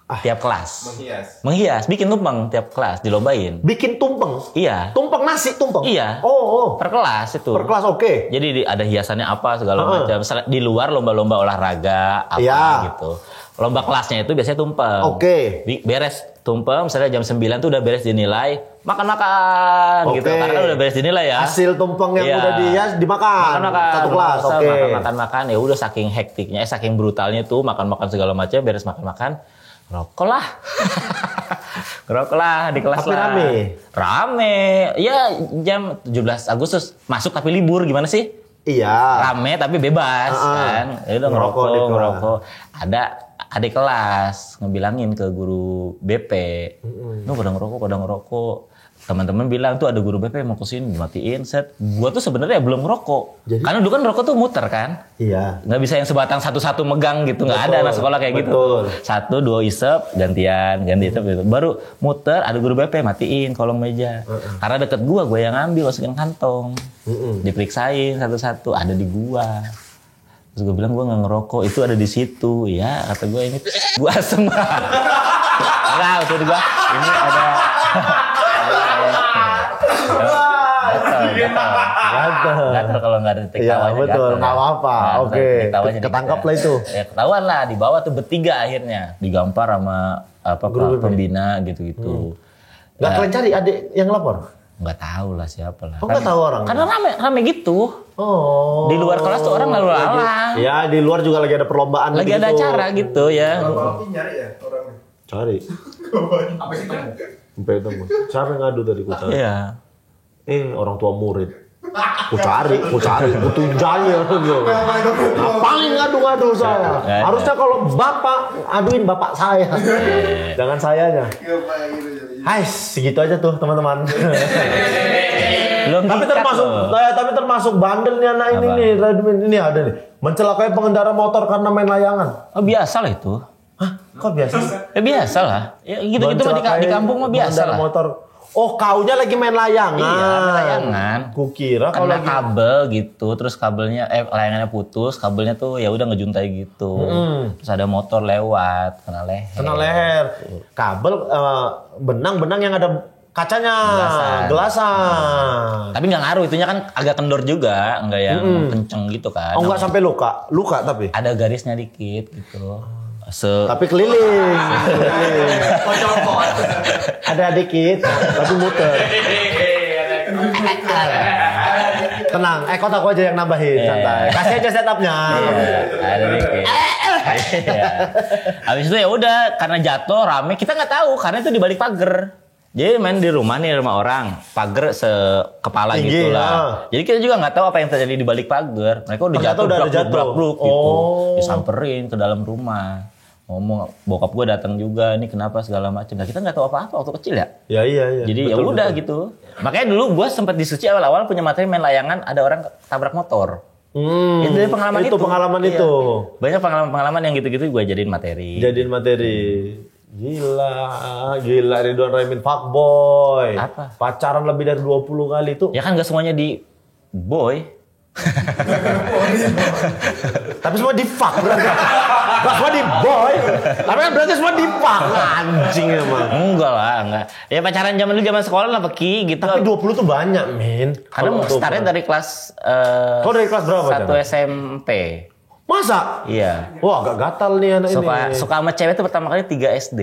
B: Tiap kelas. Menghias, bikin tumpeng tiap kelas, dilombain.
A: Bikin tumpeng?
B: Iya.
A: Tumpeng nasi, tumpeng?
B: Iya.
A: Oh.
B: Per kelas itu.
A: Per kelas, oke.
B: Jadi ada hiasannya apa segala macam. Misalnya di luar lomba-lomba olahraga apa
A: Iya.
B: gitu. Lomba kelasnya itu biasanya tumpeng.
A: Oke.
B: Beres tumpeng, misalnya jam 9 tuh udah beres dinilai, makan-makan gitu.
A: Oke.
B: Karena kan udah beres dinilai ya.
A: Hasil tumpeng yang
B: Iya.
A: udah dihias dimakan.
B: Makan-makan.
A: Satu kelas, oke.
B: Makan-makan, ya udah saking hektiknya, saking brutalnya tuh makan-makan segala macam, beres makan-makan. Rokok lah. Ngerokok lah di kelas.
A: Tapi
B: lah. Rame. Ya jam 17 Agustus masuk tapi libur, gimana sih?
A: Iya.
B: Rame tapi bebas kan. Ya udah
A: Ngerokok di kelas.
B: ngerokok. Ada adik kelas ngebilangin ke guru BP. Lu pada ngerokok. Teman-teman bilang tuh ada guru BP mau kesini dimatiin set. Gua tuh sebenarnya belum ngerokok.
A: Jadi?
B: Karena dulu kan rokok tuh muter kan.
A: Iya.
B: Nggak bisa yang sebatang satu-satu megang gitu, nggak ada anak sekolah kayak
A: Betul.
B: gitu. 1, 2 isep, ganti isep gitu. Baru muter, ada guru BP matiin kolong meja. Karena deket gua yang ngambil, masukin kantong. Diperiksain satu-satu, ada di gua. Terus gua bilang gua nggak ngerokok, itu ada di situ. Ya kata gua ini, gua asem. Enggak, waktu itu gua ini ada. Gatel kalau nggak ada titik
A: Iya,
B: tawanya.
A: betul.
B: gatel.
A: Nggak apa-apa.
B: Nah,
A: Oke.
B: titik tawanya
A: Ketangkap
B: dikit
A: lah itu.
B: Ya ketahuan lah, di bawah tuh bertiga akhirnya. Digampar sama
A: Guru BP.
B: pembina gitu-gitu.
A: Nggak kalian cari adik yang lapor?
B: Nggak tahu lah siapa lah.
A: Oh, nggak tahu orang?
B: Karena rame gitu.
A: Oh.
B: Di luar kelas tuh orang lalu lalang.
A: Ya, di luar juga lagi ada perlombaan.
B: Lagi ada
A: gitu.
B: acara gitu ya.
D: Kalau nyari ya orangnya.
A: Cari.
D: Apa sih kamu?
A: Sampai ketemu. Siapa yang ngadu tadi ku cari?
B: Iya.
A: Orang tua murid. Ku cari, ku tunjanya. Ngapain ngadu-ngadu saya?
B: Nggak ada.
A: Harusnya kalau bapak, aduin bapak saya. Jangan sayanya. Hai, segitu aja tuh teman-teman.
B: Belum
A: tapi
B: dikat
A: termasuk,
B: loh.
A: tapi termasuk bandelnya anak ini
B: Apa?
A: nih, Redmin ini ada nih. Mencelakai pengendara motor karena main layangan.
B: Oh biasa lah itu.
A: Hah? Kok biasa?
B: Biasa lah. Ya, gitu-gitu mah di kampung mah biasa
A: pengendara
B: lah.
A: motor. Oh, kaunya lagi main layangan.
B: Iya, main layangan.
A: Kukira kalau
B: Kena
A: lagi
B: kabel gitu, terus kabelnya layangannya putus, kabelnya tuh ya udah ngejuntai gitu. Terus ada motor lewat, kena leher.
A: kena leher. Kabel benang-benang yang ada kacanya, gelasan.
B: Tapi nggak ngaruh, itunya kan agak kendor juga, nggak yang kenceng gitu kan.
A: Oh, enggak sampai luka. Luka tapi.
B: Ada garisnya dikit gitu.
A: Tapi keliling. Ada dikit, tapi muter. Tenang, kotak aku aja yang nambahin, santai. Kasih aja setupnya.
B: Ada dikit. Iya. Habis itu ya udah, karena jatuh rame, kita nggak tahu karena itu di balik pagar. Jadi main di rumah nih, rumah orang, pagar sekepala
A: Tinggi,
B: gitu
A: ya.
B: lah. Jadi kita juga nggak tahu apa yang terjadi di balik pagar. Mereka udah
A: Ternyata
B: jatuh,
A: udah ada jatuh.
B: blak-blak gitu.
A: Oh.
B: Disamperin ke dalam rumah. ngomong, bokap gue datang juga, ini kenapa segala macam. Nah kita nggak tahu apa-apa waktu kecil ya.
A: Iya.
B: Jadi ya udah gitu. Makanya dulu gue sempat di Suci awal-awal punya materi main layangan, ada orang tabrak motor. Itu dari pengalaman itu.
A: Pengalaman
B: Iya.
A: itu.
B: Banyak pengalaman-pengalaman yang gitu-gitu gue jadiin materi.
A: Gila Ridwan Remin fuckboy.
B: Apa?
A: Pacaran lebih dari 20 kali itu.
B: Ya kan gak semuanya di boy.
A: Tapi semua di fuck berarti. Gak semua di boy. Tapi kan berarti semua di fuck. Anjing emang.
B: Enggak lah, enggak. Ya pacaran zaman dulu zaman sekolah lah Peki gitu.
A: Tapi 20 tuh banyak, men.
B: Karena startnya dari kelas
A: Kau dari kelas berapa?
B: 1 SMP.
A: Masa?
B: Iya.
A: Wah, agak gatal nih anak ini.
B: Suka sama cewek itu pertama kali 3 SD.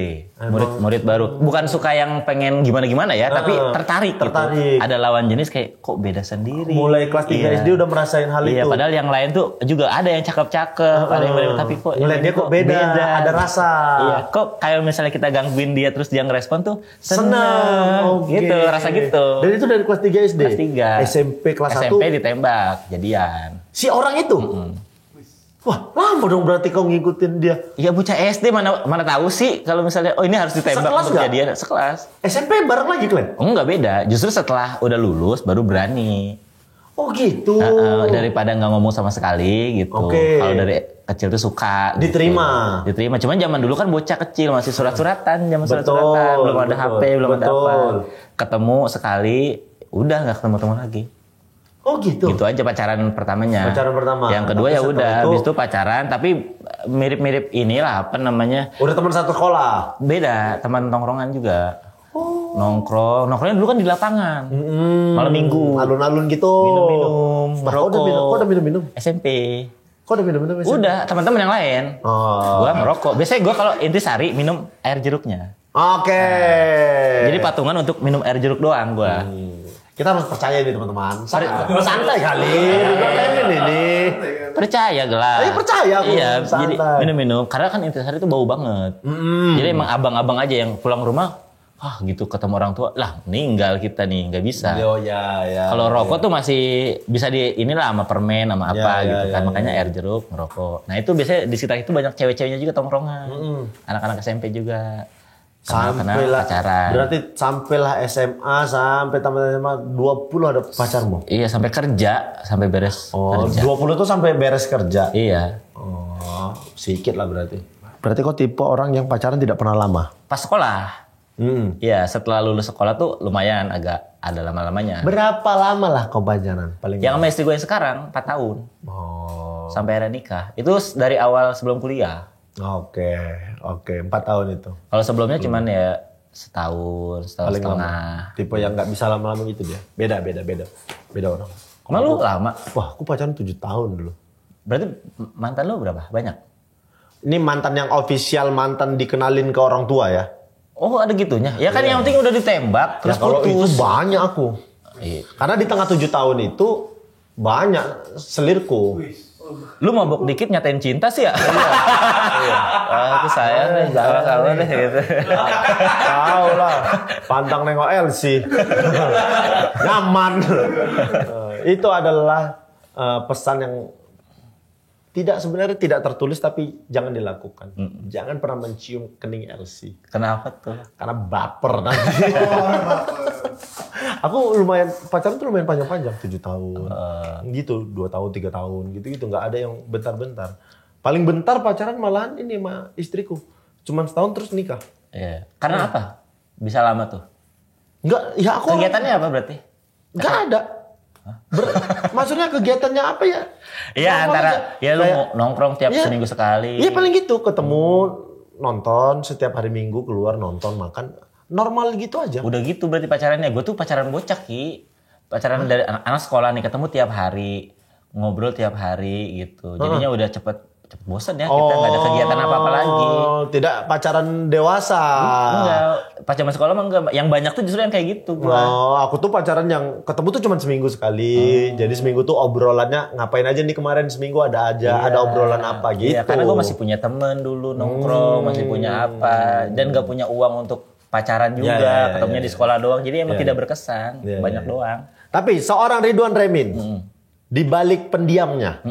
B: Murid baru. Bukan suka yang pengen gimana-gimana ya, tapi tertarik. Gitu. Ada lawan jenis kayak kok beda sendiri.
A: Mulai kelas 3 SD udah merasain hal
B: Iya,
A: itu.
B: padahal yang lain tuh juga ada yang cakep-cakep, ada yang beda, tapi kok
A: ngeliat dia kok beda, ada rasa.
B: Iya, kok kayak misalnya kita gangguin dia terus dia ngerespon tuh seneng.
A: Okay.
B: Gitu, rasa gitu.
A: Dan itu dari kelas 3 SD?
B: Kelas 3.
A: SMP kelas 1?
B: SMP ditembak, jadian.
A: Si orang itu? Wah, lama dong berarti kau ngikutin dia.
B: Iya bocah SD mana tahu sih kalau misalnya ini harus ditembak
A: Sekelas
B: untuk
A: nggak?
B: jadian sekelas.
A: SMP bareng lagi kalian?
B: Enggak beda, justru setelah udah lulus baru berani.
A: Oh gitu.
B: Daripada nggak ngomong sama sekali gitu.
A: Oke.
B: Kalau dari kecil tuh suka.
A: Diterima.
B: Gitu. Diterima. Cuman zaman dulu kan bocah kecil masih surat-suratan, zaman surat-suratan, belum ada HP, belum ada apa. Ketemu sekali, udah nggak ketemu lagi.
A: Oh gitu.
B: Gitu aja pacaran pertamanya.
A: Pacaran pertama.
B: Yang kedua
A: Tapi
B: ya
A: setelah
B: udah,
A: itu-
B: habis itu pacaran tapi mirip-mirip inilah apa namanya?
A: Udah teman satu sekolah.
B: Beda, teman tongkrongan juga. Nongkrongnya dulu kan di lapangan. Malam minggu.
A: Alun-alun gitu.
B: Minum-minum, merokok.
A: Kok udah minum-minum?
B: SMP.
A: Kok udah minum-minum?
B: Udah, teman-teman yang lain.
A: Oh.
B: Gua merokok. Biasanya gua kalau intisari minum air jeruknya.
A: Oke.
B: Jadi patungan untuk minum air jeruk doang gua.
A: Kita harus percaya nih teman-teman. Santai kali. Ini.
B: Percaya gelas.
A: Ayo percaya aku.
B: Iya,
A: Santai.
B: jadi minum-minum. Karena kan intisari itu bau banget. Jadi emang abang-abang aja yang pulang rumah, gitu ketemu orang tua, lah meninggal kita nih, nggak bisa.
A: Oh ya.
B: Kalau rokok tuh masih bisa inilah sama permen sama apa
A: Ya,
B: gitu
A: ya,
B: kan.
A: ya,
B: Makanya air jeruk, ngerokok. Nah itu biasanya di sekitar itu banyak cewek-ceweknya juga tongkrongan. Anak-anak SMP juga.
A: Sampailah
B: Pacaran.
A: Berarti sampailah SMA, sampai tamat SMA 20 ada pacarmu.
B: Iya, sampai kerja, sampai beres
A: Oh,
B: kerja.
A: 20 tuh sampai beres kerja.
B: Iya.
A: Oh, sedikit lah berarti. Berarti kau tipe orang yang pacaran tidak pernah lama.
B: Pas sekolah. Iya, setelah lulus sekolah tuh lumayan agak ada lama-lamanya.
A: Berapa lama lah kau pacaran? Paling
B: Yang sama istri gue yang sekarang 4 tahun.
A: Oh.
B: Sampai akhirnya nikah. Itu dari awal sebelum kuliah.
A: Oke, 4 tahun itu.
B: Kalau sebelumnya cuman ya setahun
A: Paling
B: setengah.
A: lama. Tipe yang nggak bisa lama-lama gitu dia. Beda orang.
B: Emang lu lama?
A: Wah, aku pacaran 7 tahun dulu.
B: Berarti mantan lu berapa? Banyak?
A: Ini mantan yang official, mantan dikenalin ke orang tua ya.
B: Oh ada gitunya? Ya kan yang penting udah ditembak terus
A: Ya, kalau itu
B: putus.
A: banyak aku.
B: Iya.
A: Karena di tengah 7 tahun itu banyak selirku.
B: Lu mabok dikit nyatain cinta sih ya? Iya. Aku sayang deh, sama deh gitu.
A: Tahu lah, pantang nengok LC. Nyaman. Itu adalah pesan yang sebenarnya tidak tertulis tapi jangan dilakukan. Jangan pernah mencium kening LC.
B: Kenapa tuh?
A: Karena baper nanti. Aku lumayan pacaran tuh lumayan panjang-panjang 7 tahun. Gitu, 2 tahun, 3 tahun gitu-gitu, nggak ada yang bentar-bentar. Paling bentar pacaran malahan ini sama istriku. Cuman setahun terus nikah.
B: Iya. Karena apa? Bisa lama tuh.
A: Enggak, ya aku
B: Kegiatannya apa berarti?
A: nggak ada. Maksudnya kegiatannya apa ya?
B: Iya
A: Nongkrong
B: antara
A: aja.
B: ya lu
A: Kayak-
B: nongkrong tiap
A: Iya.
B: seminggu sekali.
A: Iya paling gitu, ketemu, nonton setiap hari Minggu, keluar nonton, makan, normal gitu aja.
B: Udah gitu berarti pacarannya. Gue tuh pacaran bocah Ki. Pacaran dari anak sekolah nih, ketemu tiap hari, ngobrol tiap hari gitu. Jadinya udah cepet bosan ya, kita nggak ada kegiatan apa-apa lagi.
A: Tidak pacaran dewasa.
B: Enggak, pacaran sekolah mah enggak. Yang banyak tuh justru yang kayak gitu gua.
A: Oh, aku tuh pacaran yang ketemu tuh cuma seminggu sekali. Jadi seminggu tuh obrolannya ngapain aja nih kemarin seminggu ada obrolan apa gitu.
B: Iya, karena gue masih punya temen dulu nongkrong, masih punya apa, dan nggak punya uang untuk pacaran juga.
A: Iya,
B: Ketemunya di sekolah doang, jadi emang tidak berkesan,
A: Iya,
B: banyak
A: iya.
B: doang.
A: Tapi seorang Ridwan Remin di balik pendiamnya,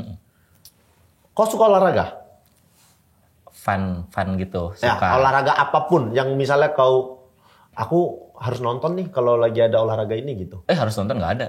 A: kau suka olahraga?
B: fun gitu.
A: Ya,
B: Suka.
A: olahraga apapun yang misalnya aku harus nonton nih kalau lagi ada olahraga ini gitu.
B: Harus nonton nggak ada.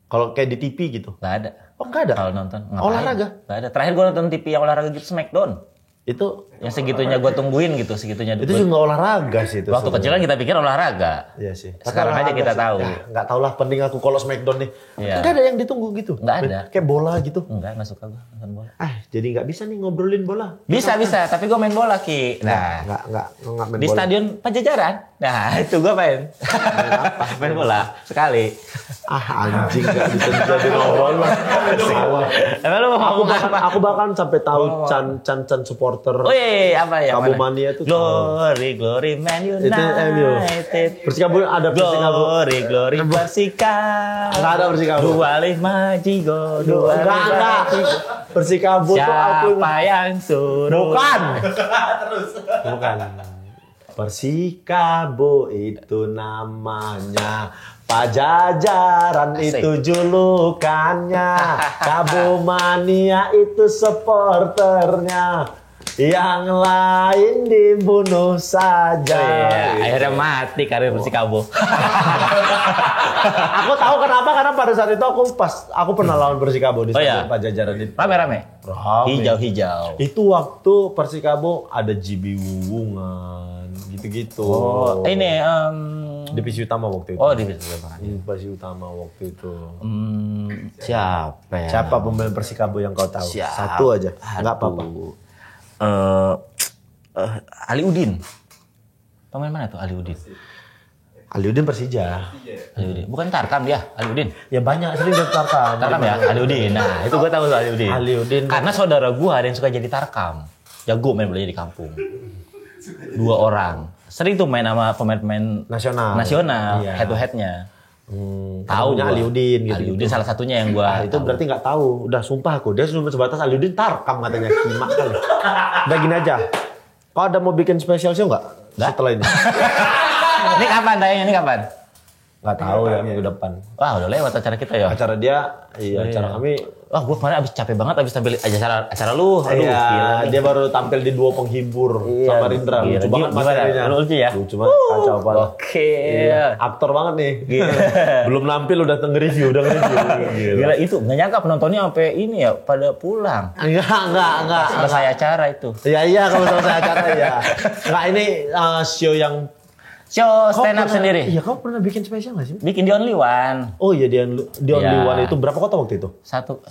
A: Kalau kayak di TV gitu.
B: Nggak ada.
A: Oh, nggak ada.
B: Kalau nonton ngapain?
A: Olahraga?
B: Nggak ada. Terakhir gue nonton TV yang olahraga gitu Smackdown.
A: Itu
B: Yang segitunya gue tungguin gitu, segitunya.
A: itu juga olahraga sih itu.
B: Waktu kecil kan kita pikir olahraga.
A: Iya sih.
B: Sekarang aja kita tahu.
A: Ya, nggak tahu lah, penting aku kalau Smackdown nih.
B: Iya.
A: Nggak ada yang ditunggu gitu.
B: Nggak ada.
A: Kayak bola gitu.
B: Nggak suka gue nonton bola.
A: Jadi nggak bisa nih ngobrolin bola.
B: Bisa, tapi gue main bola, Ki. Nah,
A: Nggak main
B: di
A: bola.
B: Stadion Pajajaran. Nah, itu gue main. Main bola sekali.
A: Anjing nggak bisa jadi ngobrol lah.
B: Emang lu mau ngomong apa?
A: Aku bahkan sampai tahu Chan supporter.
B: Oh iya, apa ya?
A: Kamu
B: mana?
A: Mania itu
B: Glory Man United.
A: Itu MU. Persikabo ada Persikabo.
B: Glory Persikabo.
A: Nggak ada Persikabo.
B: 25 Jigo.
A: Enggak. Persikabo tuh aku.
B: Siapa yang suruh?
A: Bukan. Persikabo itu namanya. Pajajaran
B: Asik.
A: itu julukannya. Kabo Mania itu supporternya. Yang lain dibunuh saja.
B: Oh iya, akhirnya mati karir Persikabo.
A: Aku tahu kenapa, karena pada saat itu aku pernah lawan Persikabo di
B: iya?
A: Stadion Pajajaran itu.
B: Rame-rame.
A: Rame.
B: Hijau-hijau.
A: Itu waktu Persikabo ada JB Wuwungan, gitu-gitu.
B: Oh, ini
A: Divisi utama waktu itu.
B: Oh, divisi utama.
A: Divisi utama waktu itu.
B: Siapa ya?
A: Siapa pemain Persikabo yang kau tahu?
B: Siapa?
A: Satu aja. Enggak apa-apa.
B: Ali Udin. Pemain mana tuh Ali Udin?
A: Aliudin Persija.
B: Ali Udin. Bukan Tarkam dia, Ali Udin.
A: Ya banyak sering jadi Tarkam.
B: Tarkam ya, Ali Udin. Nah, itu gue tahu tuh Ali Udin.
A: Ali Udin.
B: Karena saudara gue ada yang suka jadi Tarkam. Jago main bola di kampung. 2 orang. Sering tuh main sama pemain-pemain nasional,
A: Iya.
B: head to head-nya. Tahu
A: Tahunya
B: gua.
A: Aliudin gitu.
B: Aliudin salah satunya yang gua
A: Itu berarti nggak tahu. Udah sumpah aku. Dia cuma sebatas Aliudin Tarkam katanya. Kimak kali. Udah gini aja. Kau ada mau bikin special show nggak? Setelah ini.
B: Ini kapan tayangnya? Ini kapan?
A: Nggak tahu ya minggu depan.
B: Wah, udah lewat acara kita ya.
A: Acara dia, acara kami.
B: Wah, gua kemarin abis capek banget abis tampil acara lu. Aduh,
A: Iya,
B: gila.
A: dia baru tampil di Duo Penghibur sama Rindra.
B: Gila.
A: Lucu banget
B: Gimana?
A: materinya.
B: Lucu ya?
A: Lucu banget, kacau banget.
B: Oke.
A: Iya, aktor banget nih. Belum nampil udah nge-review.
B: Gila itu nggak nyangka penontonnya sampai ini ya pada pulang.
A: Enggak.
B: Selesai acara itu.
A: Iya, kalau selesai acara ya. Enggak, ini show yang
B: Show
A: Kau
B: stand up
A: pernah-
B: sendiri.
A: Iya, kau pernah bikin spesial nggak sih?
B: Bikin di Only One.
A: Oh iya, di Only
B: Iya.
A: One itu berapa kota waktu itu?
B: Satu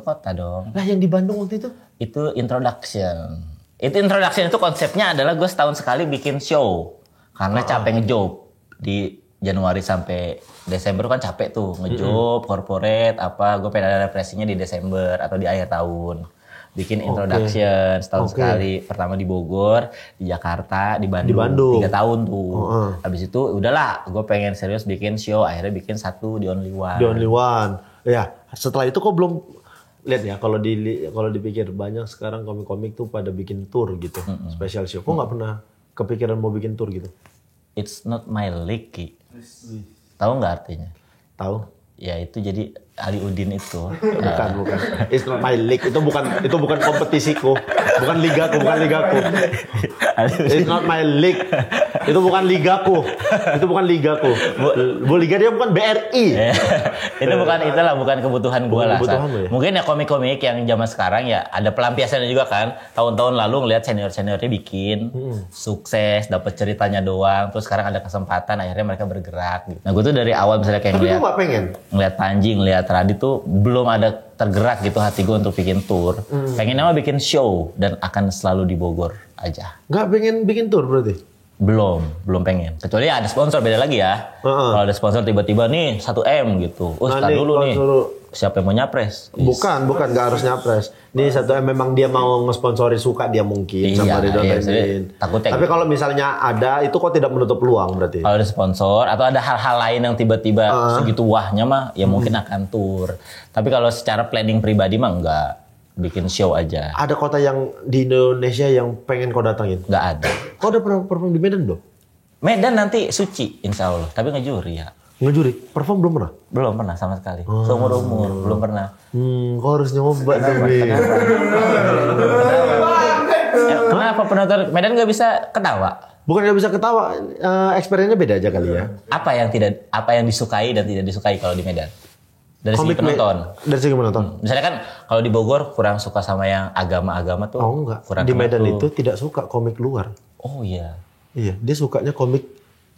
B: kota dong.
A: Lah yang di Bandung waktu itu?
B: Itu introduction. Itu konsepnya adalah gue setahun sekali bikin show. Karena capek ngejob. Di Januari sampai Desember kan capek tuh. Ngejob, corporate, apa. Gue pengen ada refreshingnya di Desember atau di akhir tahun. Bikin introduction setahun sekali. Pertama di Bogor, di Jakarta, di Bandung. 3 tahun tuh. Habis itu udahlah gue pengen serius bikin show. Akhirnya bikin satu di Only One.
A: Di Only One. Ya, setelah itu kok belum lihat ya, kalau dipikir banyak sekarang komik-komik tuh pada bikin tour gitu, special show. Kok nggak pernah kepikiran mau bikin tour gitu?
B: It's not my league, Ki. Tahu nggak artinya?
A: Tahu?
B: Ya itu jadi Ali Udin itu.
A: Bukan. It's not my league. Itu bukan kompetisiku. Bukan ligaku. It's not my league. Itu bukan ligaku. Bu liga dia bukan BRI.
B: Itu bukan kebutuhan gue lah.
A: kebutuhan lo ya?
B: Mungkin ya komik-komik yang zaman sekarang ya ada pelampiasannya juga kan. Tahun-tahun lalu ngelihat senior-seniornya bikin sukses, dapat ceritanya doang. Terus sekarang ada kesempatan, akhirnya mereka bergerak. Gitu. Nah gue tuh dari awal misalnya kayak
A: Tapi gue nggak pengen.
B: ngeliat Panji, ngeliat Radit tuh belum ada tergerak gitu hati gue untuk bikin tour. Pengennya mah bikin show dan akan selalu di Bogor aja.
A: Nggak pengen bikin tour berarti?
B: Belum pengen. Kecuali ada sponsor beda lagi ya. Kalau ada sponsor tiba-tiba nih 1M gitu. Start dulu nih. Siapa yang mau nyapres?
A: Bukan nggak harus nyapres. Nih memang dia mau ngesponsori, suka dia mungkin sama Ridwan Remin.
B: Takutnya.
A: Tapi kalau misalnya ada, itu kok tidak menutup peluang berarti?
B: Kalau ada sponsor atau ada hal-hal lain yang tiba-tiba segitu wahnya mah ya mungkin akan tour. Tapi kalau secara planning pribadi mah enggak. Bikin show aja.
A: Ada kota yang di Indonesia yang pengen kau datangin?
B: Nggak ada.
A: Kau udah pernah perform di Medan belum?
B: Medan nanti suci insya Allah. Tapi ngejuri ya.
A: Ngejuri? Perform belum pernah?
B: Belum pernah sama sekali. Seumur-umur belum pernah.
A: Kau harus nyoba dong,
B: Kenapa penonton Medan nggak bisa ketawa?
A: Bukan nggak bisa ketawa, experience-nya beda aja kali ya.
B: Apa yang disukai dan tidak disukai kalau di Medan? Dari segi penonton.
A: Dari segi penonton.
B: Misalnya kan kalau di Bogor kurang suka sama yang agama-agama tuh.
A: Oh enggak.
B: Kurang
A: Di Medan
B: tuh.
A: itu tidak suka komik luar.
B: Oh iya.
A: Iya, dia sukanya komik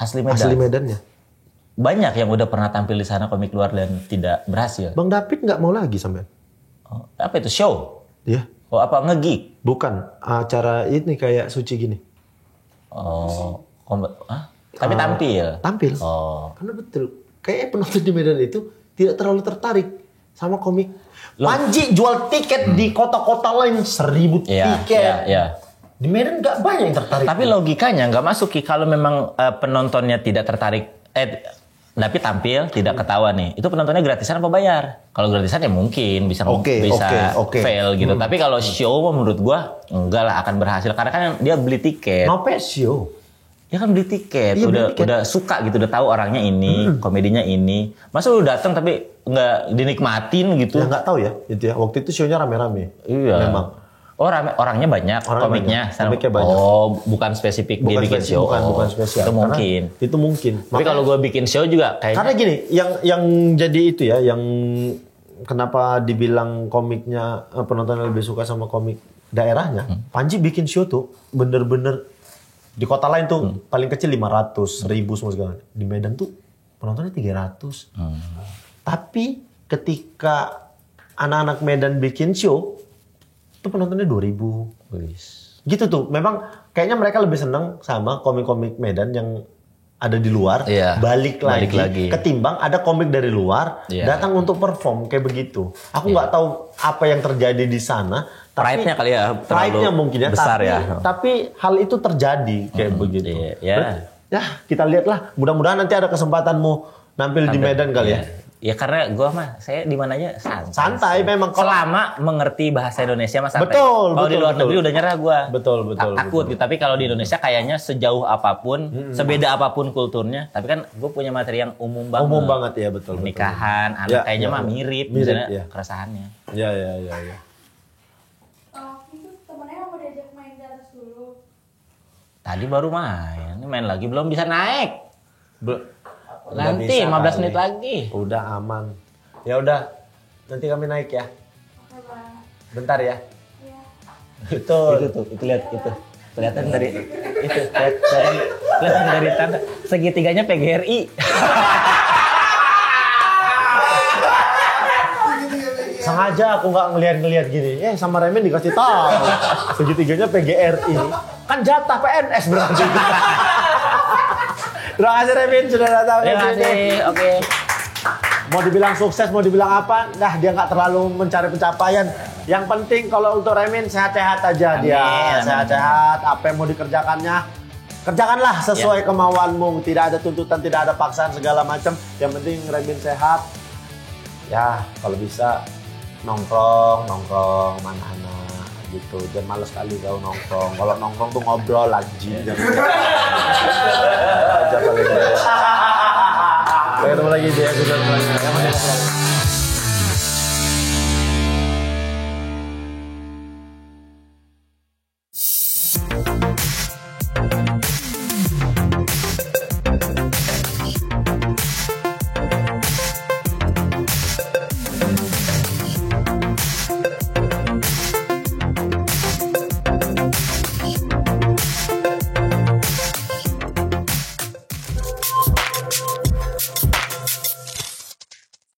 B: Asli Medan.
A: asli Medannya.
B: Banyak yang udah pernah tampil di sana komik luar dan tidak berhasil.
A: Bang David nggak mau lagi sampai.
B: Oh, apa itu show?
A: Iya.
B: Oh apa ngegig?
A: Bukan acara ini kayak suci gini.
B: Oh, tapi tampil.
A: Tampil.
B: Oh.
A: Karena betul. Kayak penonton di Medan itu tidak terlalu tertarik sama komik. Panji jual tiket di kota-kota lain 1.000 tiket.
B: Iya.
A: Di Medan nggak banyak yang tertarik.
B: Tapi logikanya nggak masuk Ki, kalau memang penontonnya tidak tertarik, tapi tampil tidak ketawa nih, itu penontonnya gratisan apa bayar? Kalau gratisan ya mungkin bisa fail gitu. Tapi kalau show menurut gua enggak lah akan berhasil karena kan dia beli tiket.
A: No show.
B: Dia kan beli tiket,
A: Iya, beli tiket.
B: udah suka gitu, udah tahu orangnya ini, komedinya ini. Masa lu datang tapi nggak dinikmatin gitu?
A: Ya nggak tahu ya, itu ya. Waktu itu show-nya rame-rame.
B: Iya.
A: Memang.
B: Oh orangnya banyak, komiknya.
A: Komiknya banyak.
B: Oh bukan spesifik dia bikin show.
A: Bukan spesial.
B: Itu mungkin.
A: Itu mungkin.
B: Tapi kalau gue bikin show juga kayaknya.
A: Karena gini, yang jadi itu ya, yang kenapa dibilang komiknya penontonnya lebih suka sama komik daerahnya. Panji bikin show tuh bener-bener di kota lain tuh paling kecil 500, 1.000 semua segala. Di Medan tuh penontonnya 300. Tapi ketika anak-anak Medan bikin show, itu penontonnya 2.000. Gitu tuh. Memang kayaknya mereka lebih seneng sama komik-komik Medan yang ada di luar, balik lagi ketimbang ada komik dari luar datang untuk perform kayak begitu. Aku nggak tahu apa yang terjadi di sana.
B: Pride-nya kali ya,
A: pride-nya mungkin ya,
B: besar
A: tapi hal itu terjadi kayak begitu. Ya, kita lihatlah. Mudah-mudahan nanti ada kesempatanmu nampil di Medan kali ya.
B: Ya karena saya di mananya
A: santai memang.
B: Selama mengerti bahasa Indonesia mas santai.
A: Betul.
B: Kalau di luar negeri udah nyerah gue.
A: Betul.
B: Takut gitu. Tapi kalau di Indonesia kayaknya sejauh apapun, sebeda apapun kulturnya. Tapi kan gue punya materi yang umum banget.
A: Umum banget ya, betul.
B: Nikahan, anak kayaknya mah mirip misalnya keresahannya.
A: Ya.
C: Itu temennya mau diajak main di atas dulu.
B: Tadi baru main. Ini main lagi belum bisa naik. Nanti
A: bisa
B: 15
A: kali.
B: menit lagi.
A: Udah aman. Ya udah. Nanti kami naik ya.
C: Oke, Bang.
A: Bentar ya.
C: Iya.
B: Itu lihat itu. Kelihatan dari itu. Kelihatan dari tanda segitiganya PGRI.
A: Sengaja aku nggak ngeliat gini. Sama Remen dikasih tahu. Segitiganya PGRI. Kan jatah PNS berarti. Terima kasih Remen sudah datang.
B: Terima kasih. Oke.
A: Mau dibilang sukses, mau dibilang apa, dia nggak terlalu mencari pencapaian. Yang penting kalau untuk Remin sehat-sehat aja.
B: Amin,
A: dia. Sehat-sehat, apa yang mau dikerjakannya, kerjakanlah sesuai kemauanmu. Tidak ada tuntutan, tidak ada paksaan segala macam. Yang penting Remin sehat. Ya, kalau bisa nongkrong mana anak gitu. Jangan males kali kau nongkrong. Kalau nongkrong tuh ngobrol lagi.